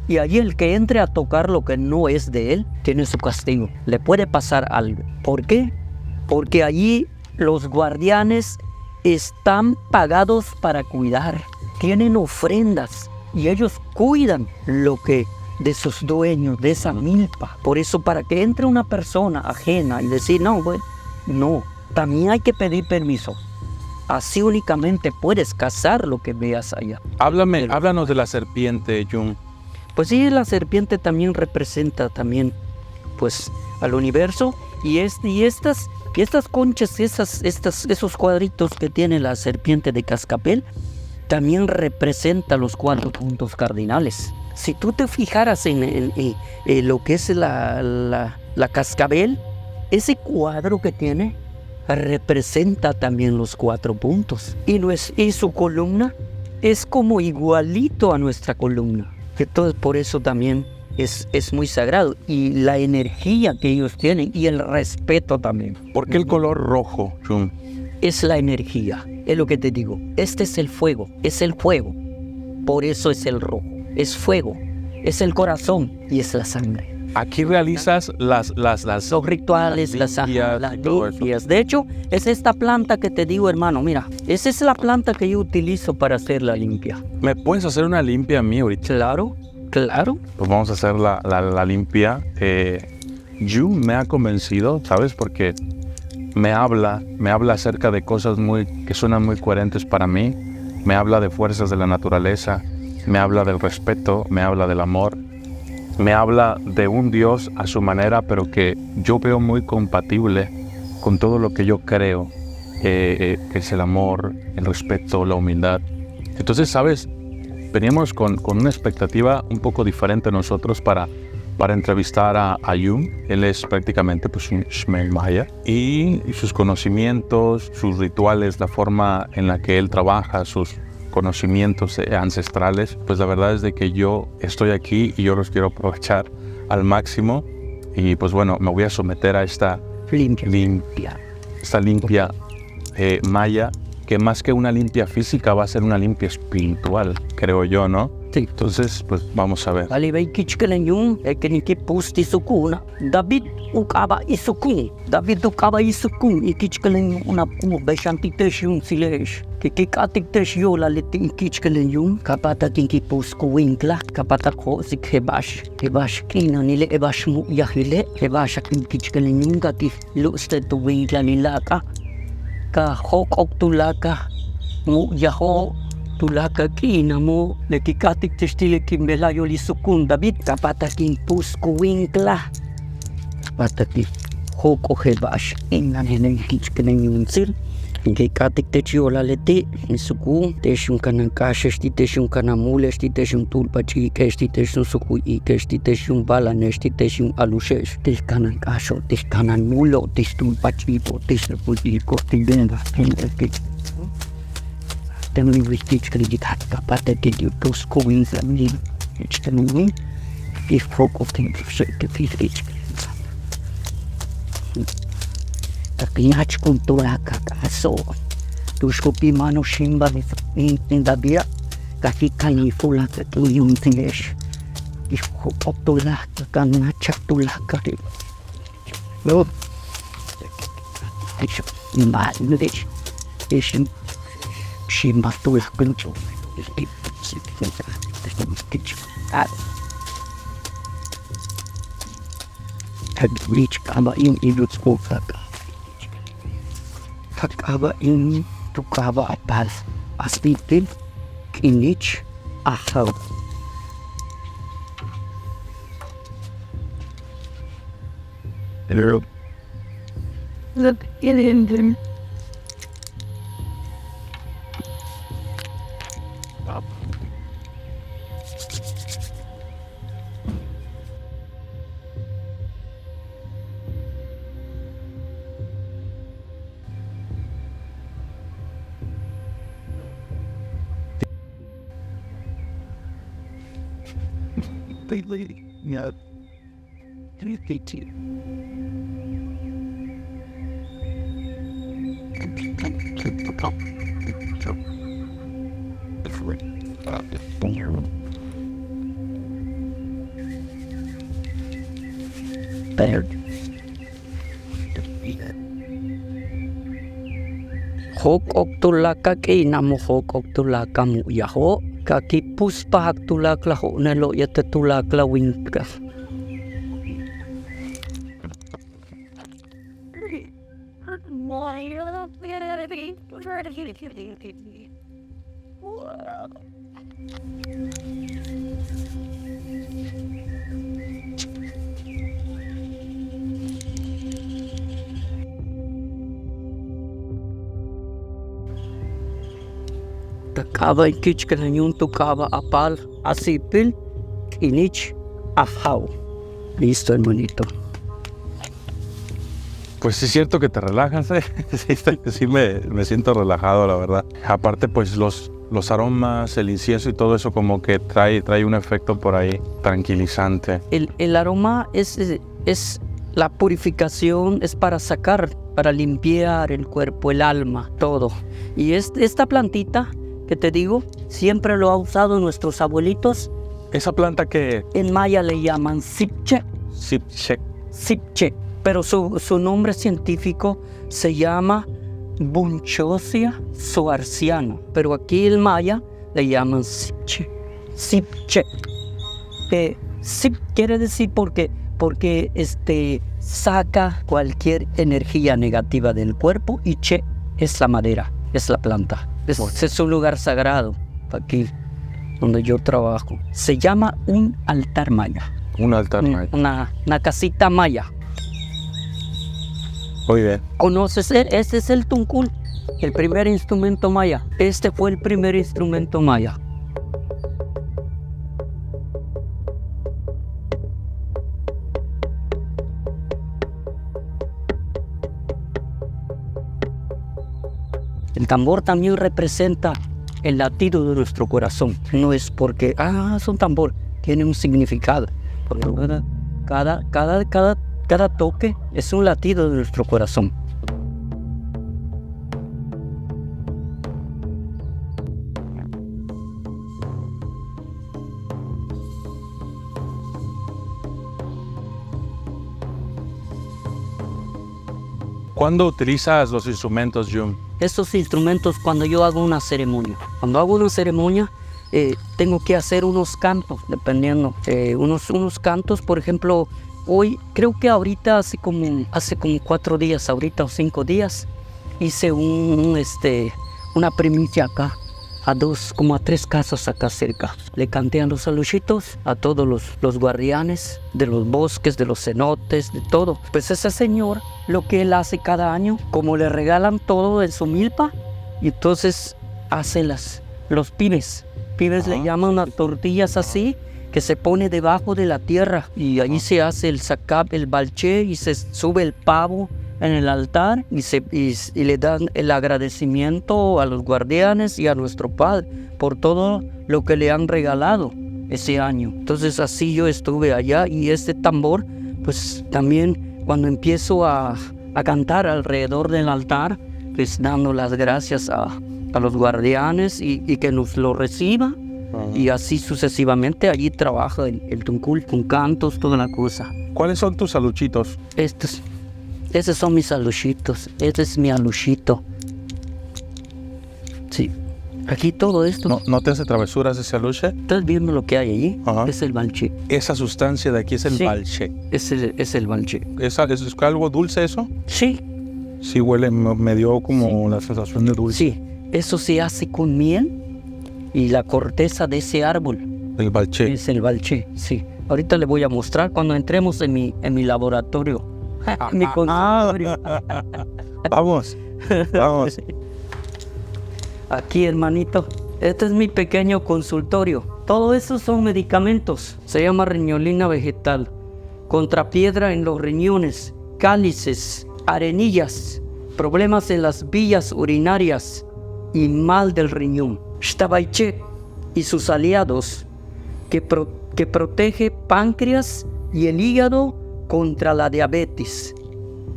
Y allí el que entre a tocar lo que no es de él, tiene su castigo. Le puede pasar algo. ¿Por qué? Porque allí los guardianes están pagados para cuidar. Tienen ofrendas. Y ellos cuidan lo que de sus dueños, de esa milpa. Por eso, para que entre una persona ajena y decir, no, bueno, no, también hay que pedir permiso. Así únicamente puedes cazar lo que veas allá. Háblanos de la serpiente, Jung. Pues sí, la serpiente también representa también, pues, al universo. Y estas conchas, esos cuadritos que tiene la serpiente de cascabel, también representa los 4 puntos cardinales. Si tú te fijaras en lo que es la cascabel, ese cuadro que tiene representa también los 4 puntos. Y su columna es como igualito a nuestra columna. Entonces por eso también es muy sagrado. Y la energía que ellos tienen y el respeto también. ¿Por qué el color rojo, Jung? Es la energía, es lo que te digo. Este es el fuego, por eso es el rojo. Es fuego, es el corazón y es la sangre. Aquí realizas los rituales, las limpias. De hecho, es esta planta que te digo, hermano. Mira, esa es la planta que yo utilizo para hacer la limpia. ¿Me puedes hacer una limpia a mí ahorita? Claro. Pues vamos a hacer la limpia. Jung me ha convencido, ¿sabes? Porque me habla acerca de cosas que suenan muy coherentes para mí. Me habla de fuerzas de la naturaleza, me habla del respeto, me habla del amor, me habla de un Dios a su manera, pero que yo veo muy compatible con todo lo que yo creo, que es el amor, el respeto, la humildad. Entonces, ¿sabes? Veníamos con una expectativa un poco diferente nosotros para entrevistar a Jung. Él es prácticamente pues, un Shmel Maya y sus conocimientos, sus rituales, la forma en la que él trabaja, sus conocimientos ancestrales, pues la verdad es de que yo estoy aquí y yo los quiero aprovechar al máximo y pues bueno, me voy a someter a esta limpia maya, que más que una limpia física va a ser una limpia espiritual, creo yo, ¿no? Sí. Entonces, pues vamos a ver. David ukaba isukun. David ukaba isukun. Ikichkelen una beshantites yung silesh. Kikikatiktes yo la liting kichkelen yung. Kapata kinki pusko winkla. Kapata ko si kebash. Kebash kina nile ebash mu yahile. Kebash kichkelen yung kati luste tu winkla nilaka. Ka hok ok tulaka. Mu yaho. Tulaka kina mo, nekikatik testile kimbelayo li sukun David, kapata kin pusko winkla. Kapata ki hoko hebash, ingan henen kichkenen yunsil. Nekikatik techiola leti, nisukun, teshun kanan kashes, teshun kanamules, teshun tulpachi, teshun suku, teshun balanes, teshun alushes, tesh kanan kasho, tesh kanan mulo, tesh tulpachi, tesh pulpo, tibenda, Then we teach credit hat kapata did you those coins and me each time me if folk of things so to feed each Takinach kuntura kakaso to scopi mano shimba in the beer kaki kani fula to yung tingish if hop to la kana chak to la kati no it's bad it's she must do his control. Kaba in ilus ko Kakaba in tukaba apal. Asipil, kinich, ahaw. Hello. Look, in. Lady. Yeah. Hok oktulaka ke inamu hok oktulaka mu yaho kaki puspa haktulak la ho nelo ya tetulak la winka. Takaba ikich kanayun tukaba apal asipil kinich ahaw. Listo, hermanito. Pues sí es cierto que te relajas, ¿eh? Sí me siento relajado, la verdad. Aparte, pues los aromas, el incienso y todo eso como que trae un efecto por ahí tranquilizante. El aroma es la purificación, es para sacar, para limpiar el cuerpo, el alma, todo. Y esta plantita que te digo, siempre lo ha usado nuestros abuelitos. Esa planta que... En maya le llaman sipche. Sipche. Pero su nombre científico se llama Bunchosia suarciana. Pero aquí en maya le llaman sipche. Sipche. Sip quiere decir porque saca cualquier energía negativa del cuerpo, y che es la madera, es la planta. Es un lugar sagrado aquí donde yo trabajo. Se llama un altar maya. Un altar maya. Una casita maya. Muy bien. ¿Conoces? Este es el tuncul, el primer instrumento maya. Este fue el primer instrumento maya. El tambor también representa el latido de nuestro corazón. No es porque, es un tambor, tiene un significado. Porque cada toque es un latido de nuestro corazón. ¿Cuándo utilizas los instrumentos, Jun? Estos instrumentos cuando yo hago una ceremonia. Cuando hago una ceremonia, tengo que hacer unos cantos, dependiendo. Unos cantos, por ejemplo, hoy, creo que ahorita hace como 4 días, ahorita o 5 días, hice una primicia acá, como a 3 casas acá cerca. Le canté a los aluchitos, a todos los guardianes de los bosques, de los cenotes, de todo. Pues ese señor, lo que él hace cada año, como le regalan todo en su milpa, y entonces hace los pibes. Pibes le llaman unas tortillas así, que se pone debajo de la tierra, y ahí se hace el sacap, el balché, y se sube el pavo en el altar, y le dan el agradecimiento a los guardianes y a nuestro Padre por todo lo que le han regalado ese año. Entonces así yo estuve allá, y este tambor, pues también cuando empiezo a cantar alrededor del altar, pues dando las gracias a los guardianes y que nos lo reciba. Y así sucesivamente, allí trabaja el tuncul con cantos, toda la cosa. ¿Cuáles son tus aluchitos? Esos son mis aluchitos. Este es mi aluchito. Sí. Aquí todo esto, ¿No te hace travesuras ese aluche? ¿estás viendo lo que hay allí? Ajá. Es el balché. Esa sustancia de aquí es el Sí. balché. Es el balché. ¿Es algo dulce eso? Sí, Sí, huele, me dio como la sensación de dulce. sí. Eso se hace con miel y la corteza de ese árbol. El balché. Es el balché, sí. Ahorita le voy a mostrar cuando entremos en mi laboratorio. Mi consultorio. Vamos, vamos. Aquí, hermanito. Este es mi pequeño consultorio. Todo eso son medicamentos. Se llama riñolina vegetal. Contra piedra en los riñones, cálices, arenillas, problemas en las vías urinarias y mal del riñón. Shtabaiche y sus aliados que protege páncreas y el hígado contra la diabetes.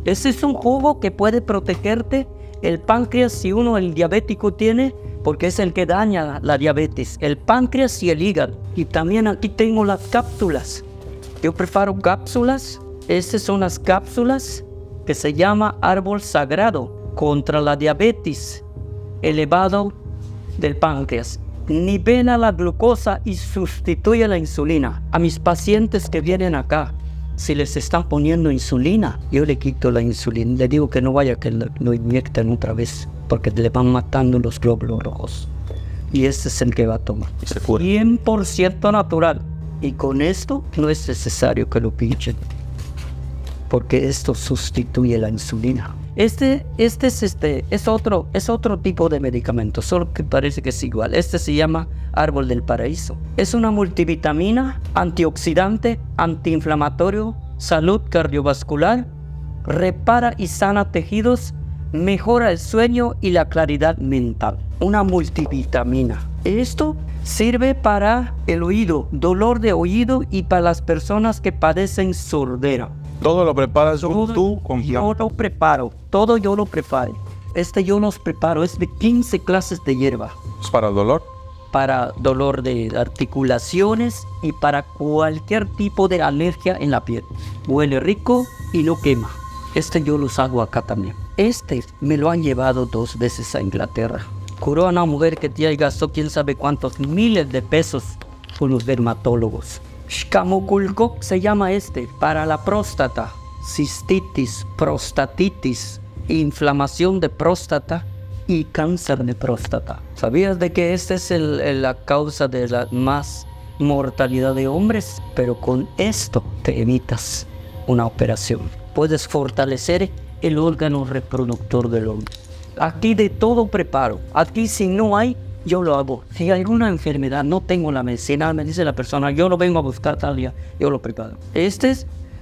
Ese es un jugo que puede protegerte el páncreas si uno el diabético tiene, porque es el que daña la diabetes, el páncreas y el hígado. Y también aquí tengo las cápsulas. Yo preparo cápsulas. Estas son las cápsulas que se llama árbol sagrado contra la diabetes elevado del páncreas. Nivela la glucosa y sustituye la insulina. A mis pacientes que vienen acá, si les están poniendo insulina, yo le quito la insulina. Le digo que no vaya, que lo inyecten otra vez, porque le van matando los glóbulos rojos. Y este es el que va a tomar. Y se cura. 100% natural. Y con esto no es necesario que lo pinchen, porque esto sustituye la insulina. Este es otro tipo de medicamento, solo que parece que es igual. Este se llama árbol del paraíso. Es una multivitamina, antioxidante, antiinflamatorio, salud cardiovascular, repara y sana tejidos, mejora el sueño y la claridad mental. Una multivitamina. Esto sirve para el oído, dolor de oído, y para las personas que padecen sordera. Todo lo preparas tú con Yo lo preparo, todo yo lo preparo. Yo los preparo, es de 15 clases de hierba. ¿Es para el dolor? Para dolor de articulaciones y para cualquier tipo de alergia en la piel. Huele rico y no quema. Yo los hago acá también. Me lo han llevado 2 veces a Inglaterra. Curó a una mujer que ya gastó quién sabe cuántos miles de pesos con los dermatólogos. Shkamokulko se llama para la próstata, cistitis, prostatitis, inflamación de próstata y cáncer de próstata. ¿Sabías de que esta es la causa de la más mortalidad de hombres? Pero con esto te evitas una operación. Puedes fortalecer el órgano reproductor del hombre. Aquí de todo preparo. Aquí si no hay, yo lo hago. Si hay alguna enfermedad, no tengo la medicina, me dice la persona, yo lo vengo a buscar tal día, yo lo preparo.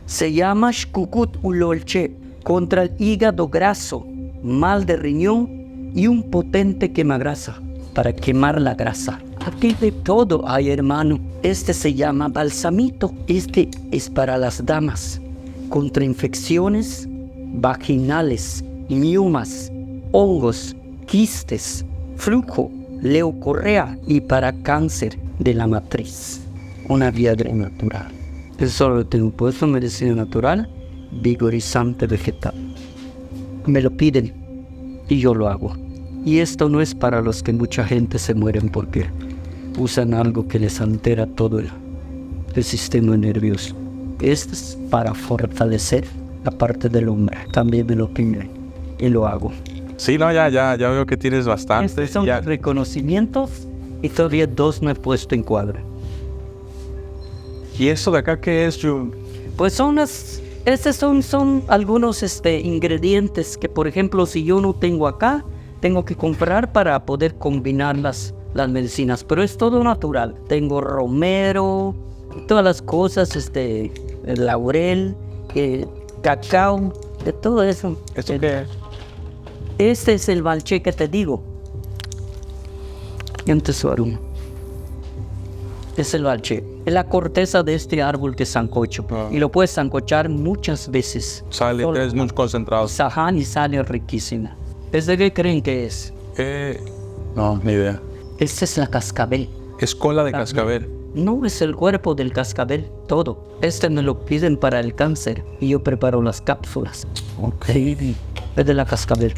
Se llama Shkukut Ulolche, contra el hígado graso, mal de riñón y un potente quemagrasa, para quemar la grasa. Aquí de todo hay, hermano. Se llama balsamito. Es para las damas, contra infecciones vaginales, miomas, hongos, quistes, flujo, leucorrea y para cáncer de la matriz. Una Viagra natural. Eso lo tengo. Por eso medicina natural, vigorizante vegetal. Me lo piden y yo lo hago. Y esto no es para los que mucha gente se mueren porque usan algo que les altera todo el sistema nervioso. Es para fortalecer la parte del hombre. También me lo piden y lo hago. Sí, no, ya veo que tienes bastante. Estos son ya. reconocimientos y todavía 2 no he puesto en cuadro. ¿Y eso de acá qué es, Jun? Pues estos son algunos ingredientes que, por ejemplo, si yo no tengo acá, tengo que comprar para poder combinar las medicinas. Pero es todo natural. Tengo romero, todas las cosas, el laurel, cacao, de todo eso. ¿Esto qué es? Este es el balché que te digo. Y antes su aroma. Es el balché. Es la corteza de este árbol que sancocho. Y lo puedes sancochar muchas veces. Sale, es muy concentrado. Saján y sale riquísima. ¿Desde qué creen que es? No, ni idea. Esta es la cascabel. Es cola de cascabel. No, es el cuerpo del cascabel, todo. Me lo piden para el cáncer y yo preparo las cápsulas. Ok. Es de la cascabel.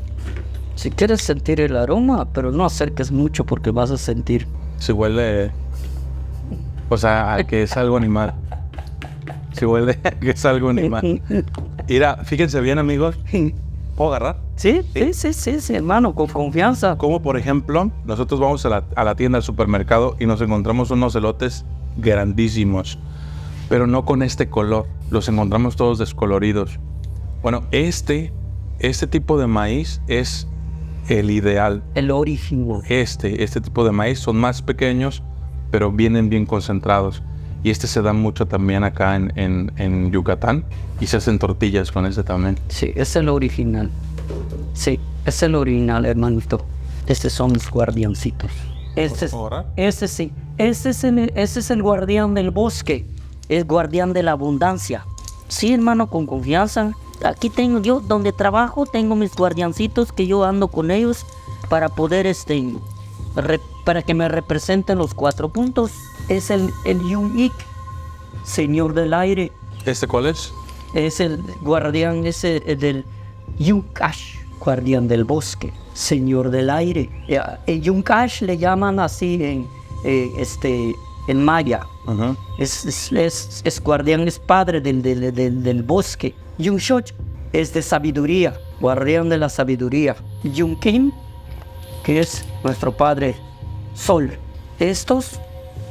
Si quieres sentir el aroma, pero no acerques mucho porque vas a sentir. Si huele, o sea, a que es algo animal. Si huele a que es algo animal. Mira, fíjense bien, amigos. ¿Puedo agarrar? Sí, hermano, con confianza. Como por ejemplo, nosotros vamos a la tienda, al supermercado, y nos encontramos unos elotes grandísimos, pero no con este color. Los encontramos todos descoloridos. Bueno, este tipo de maíz es el ideal. El original. Este tipo de maíz son más pequeños, pero vienen bien concentrados. Y este se da mucho también acá en Yucatán. Y se hacen tortillas con este también. Sí, es el original. Sí, es el original, hermanito. Estos son los guardiancitos. Este sí. Ese es el guardián del bosque. Es guardián de la abundancia. Sí, hermano, con confianza. Aquí tengo yo, donde trabajo, tengo mis guardiancitos que yo ando con ellos para poder, para que me representen los 4 puntos. Es el Yun-Ik, señor del aire. ¿Este cuál es? Es el guardián, del Yuncash, guardián del bosque, señor del aire. El Yuncash le llaman así en maya. Uh-huh. Es guardián, es padre del bosque. Yunshot es de sabiduría, guardián de la sabiduría. Yunkim, que es nuestro padre sol. Estos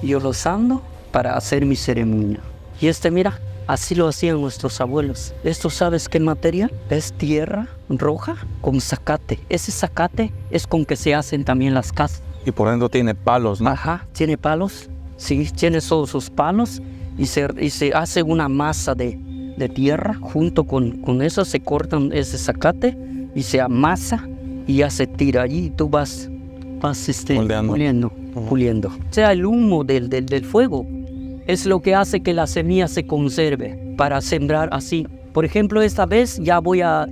yo los ando para hacer mi ceremonia. Y mira, así lo hacían nuestros abuelos. ¿Esto sabes qué material? Es tierra roja con zacate. Ese zacate es con que se hacen también las casas. Y por dentro tiene palos, ¿no? Ajá, tiene palos. Sí, tiene todos sus palos y se hace una masa de tierra. Junto con eso se cortan ese zacate y se amasa y ya se tira allí y tú vas puliendo. O sea, el humo del fuego es lo que hace que la semilla se conserve para sembrar así. Por ejemplo, esta vez ya voy a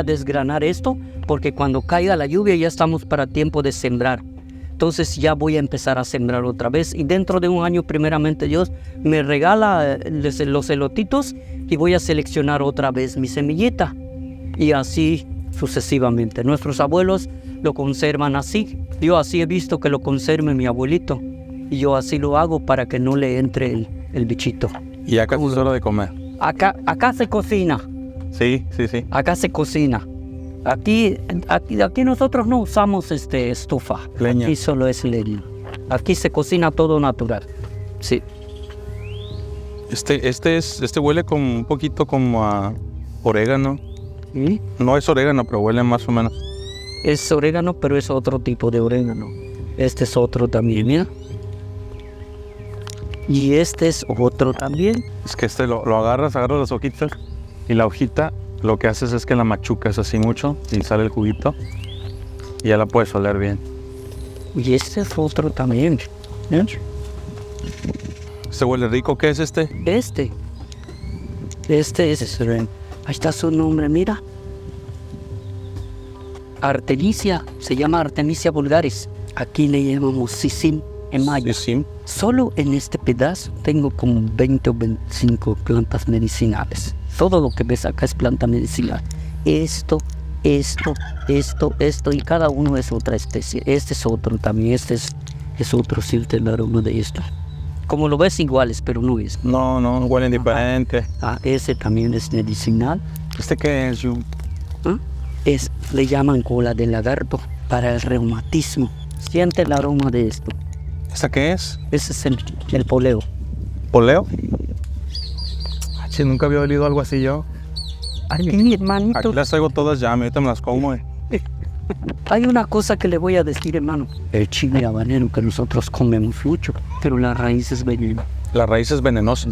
desgranar esto porque cuando caiga la lluvia ya estamos para tiempo de sembrar. Entonces ya voy a empezar a sembrar otra vez y dentro de un año primeramente Dios me regala los elotitos y voy a seleccionar otra vez mi semillita y así sucesivamente. Nuestros abuelos lo conservan así. Yo así he visto que lo conserve mi abuelito y yo así lo hago para que no le entre el bichito. Y acá es hora de comer. Acá se cocina. Sí. Acá se cocina. Aquí nosotros no usamos estufa. Leña. Aquí solo es leña. Aquí se cocina todo natural. Sí. Este huele como un poquito como a orégano. ¿Sí? No es orégano, pero huele más o menos. Es orégano, pero es otro tipo de orégano. Este es otro también, mira. Y este es otro también. Es que lo agarras las hojitas y la hojita lo que haces es que la machucas así mucho y sale el juguito y ya la puedes oler bien. Y este es otro también. ¿Eh? ¿Este huele rico? ¿Qué es este? Este es, ahí está su nombre, mira. Artemisia, se llama Artemisia vulgaris. Aquí le llamamos sisim en maya. Sisim. Solo en este pedazo tengo como 20 o 25 plantas medicinales. Todo lo que ves acá es planta medicinal. Esto, y cada uno es otra especie. Este es otro también, es otro, siente el aroma de esto. Como lo ves iguales, pero no es. No, huelen diferente. Ese también es medicinal. ¿Este qué es? Le llaman cola de lagarto para el reumatismo. Siente el aroma de esto. ¿Esta qué es? Ese es el poleo. ¿Poleo? Nunca había olido algo así yo. Aquí, hermanito. Aquí las traigo todas ya, ahorita me las como. Hay una cosa que le voy a decir, hermano. El chile habanero que nosotros comemos mucho, pero la raíz es venenosa. La raíz es venenosa.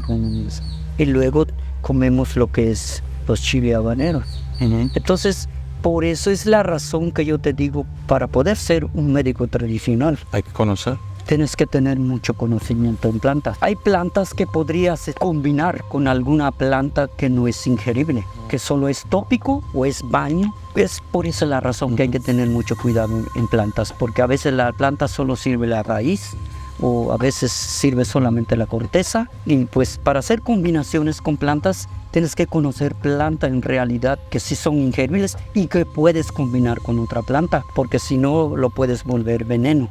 Y luego comemos lo que es los chiles habaneros. Uh-huh. Entonces, por eso es la razón que yo te digo, para poder ser un médico tradicional, hay que conocer. Tienes que tener mucho conocimiento en plantas. Hay plantas que podrías combinar con alguna planta que no es ingerible, que solo es tópico o es baño. Es por eso la razón que hay que tener mucho cuidado en plantas, porque a veces la planta solo sirve la raíz o a veces sirve solamente la corteza. Y pues para hacer combinaciones con plantas tienes que conocer plantas en realidad que sí son ingeribles y que puedes combinar con otra planta, porque si no lo puedes volver veneno.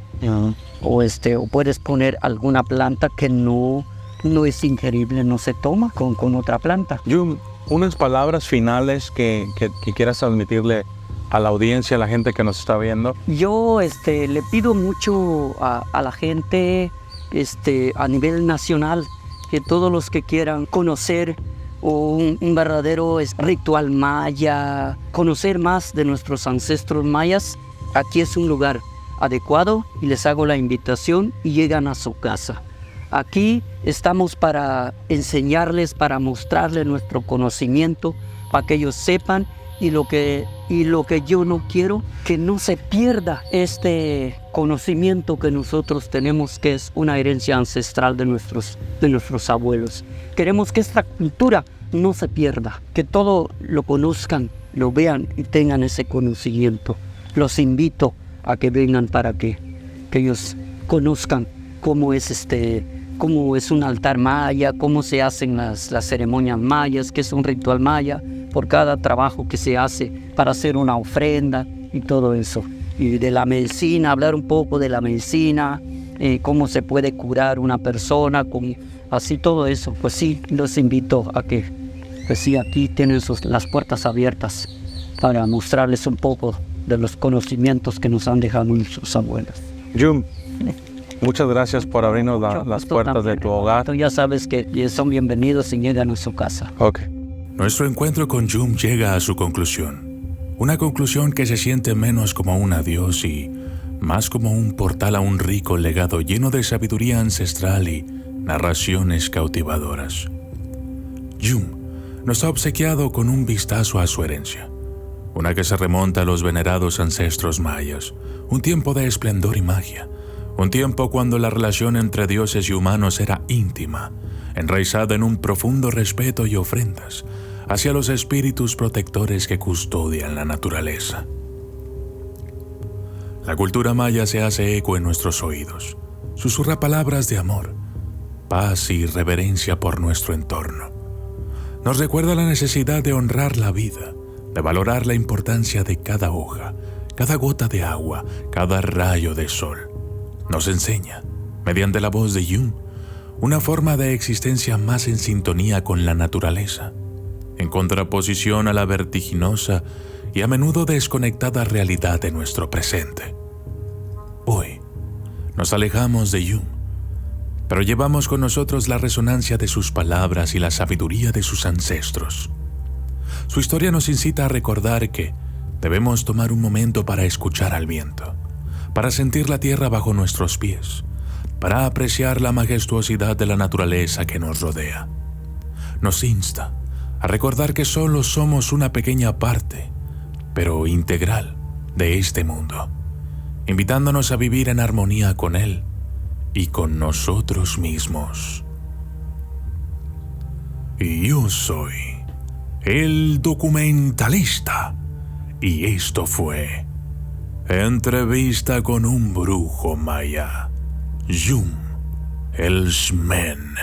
O puedes poner alguna planta que no es ingerible, no se toma con otra planta. Jung, unas palabras finales que quieras transmitirle a la audiencia, a la gente que nos está viendo. Yo le pido mucho a la gente a nivel nacional que todos los que quieran conocer un verdadero ritual maya, conocer más de nuestros ancestros mayas, aquí es un lugar adecuado y les hago la invitación y llegan a su casa. Aquí estamos para enseñarles, para mostrarles nuestro conocimiento, para que ellos sepan y lo que yo no quiero, que no se pierda este conocimiento que nosotros tenemos, que es una herencia ancestral de nuestros abuelos. Queremos que esta cultura no se pierda, que todo lo conozcan, lo vean y tengan ese conocimiento. Los invito a que vengan para que ellos conozcan cómo es un altar maya, cómo se hacen las ceremonias mayas, qué es un ritual maya, por cada trabajo que se hace para hacer una ofrenda y todo eso. Y de la medicina, hablar un poco de la medicina, cómo se puede curar una persona, así todo eso. Pues sí, los invito a que, pues sí, aquí tienen las puertas abiertas para mostrarles un poco de los conocimientos que nos han dejado nuestros abuelos. Jung, muchas gracias por abrirnos las puertas de tu hogar. Tú ya sabes que son bienvenidos y llegan a su casa. Ok. Nuestro encuentro con Jung llega a su conclusión. Una conclusión que se siente menos como un adiós y más como un portal a un rico legado lleno de sabiduría ancestral y narraciones cautivadoras. Jung nos ha obsequiado con un vistazo a su herencia, una que se remonta a los venerados ancestros mayas, un tiempo de esplendor y magia, un tiempo cuando la relación entre dioses y humanos era íntima, enraizada en un profundo respeto y ofrendas hacia los espíritus protectores que custodian la naturaleza. La cultura maya se hace eco en nuestros oídos, susurra palabras de amor, paz y reverencia por nuestro entorno. Nos recuerda la necesidad de honrar la vida, de valorar la importancia de cada hoja, cada gota de agua, cada rayo de sol. Nos enseña, mediante la voz de Jung, una forma de existencia más en sintonía con la naturaleza, en contraposición a la vertiginosa y a menudo desconectada realidad de nuestro presente. Hoy nos alejamos de Jung, pero llevamos con nosotros la resonancia de sus palabras y la sabiduría de sus ancestros. Su historia nos incita a recordar que debemos tomar un momento para escuchar al viento, para sentir la tierra bajo nuestros pies, para apreciar la majestuosidad de la naturaleza que nos rodea. Nos insta a recordar que solo somos una pequeña parte, pero integral, de este mundo, invitándonos a vivir en armonía con él y con nosotros mismos. Y yo soy el documentalista, y esto fue Entrevista con un brujo maya, Jung el Shmen.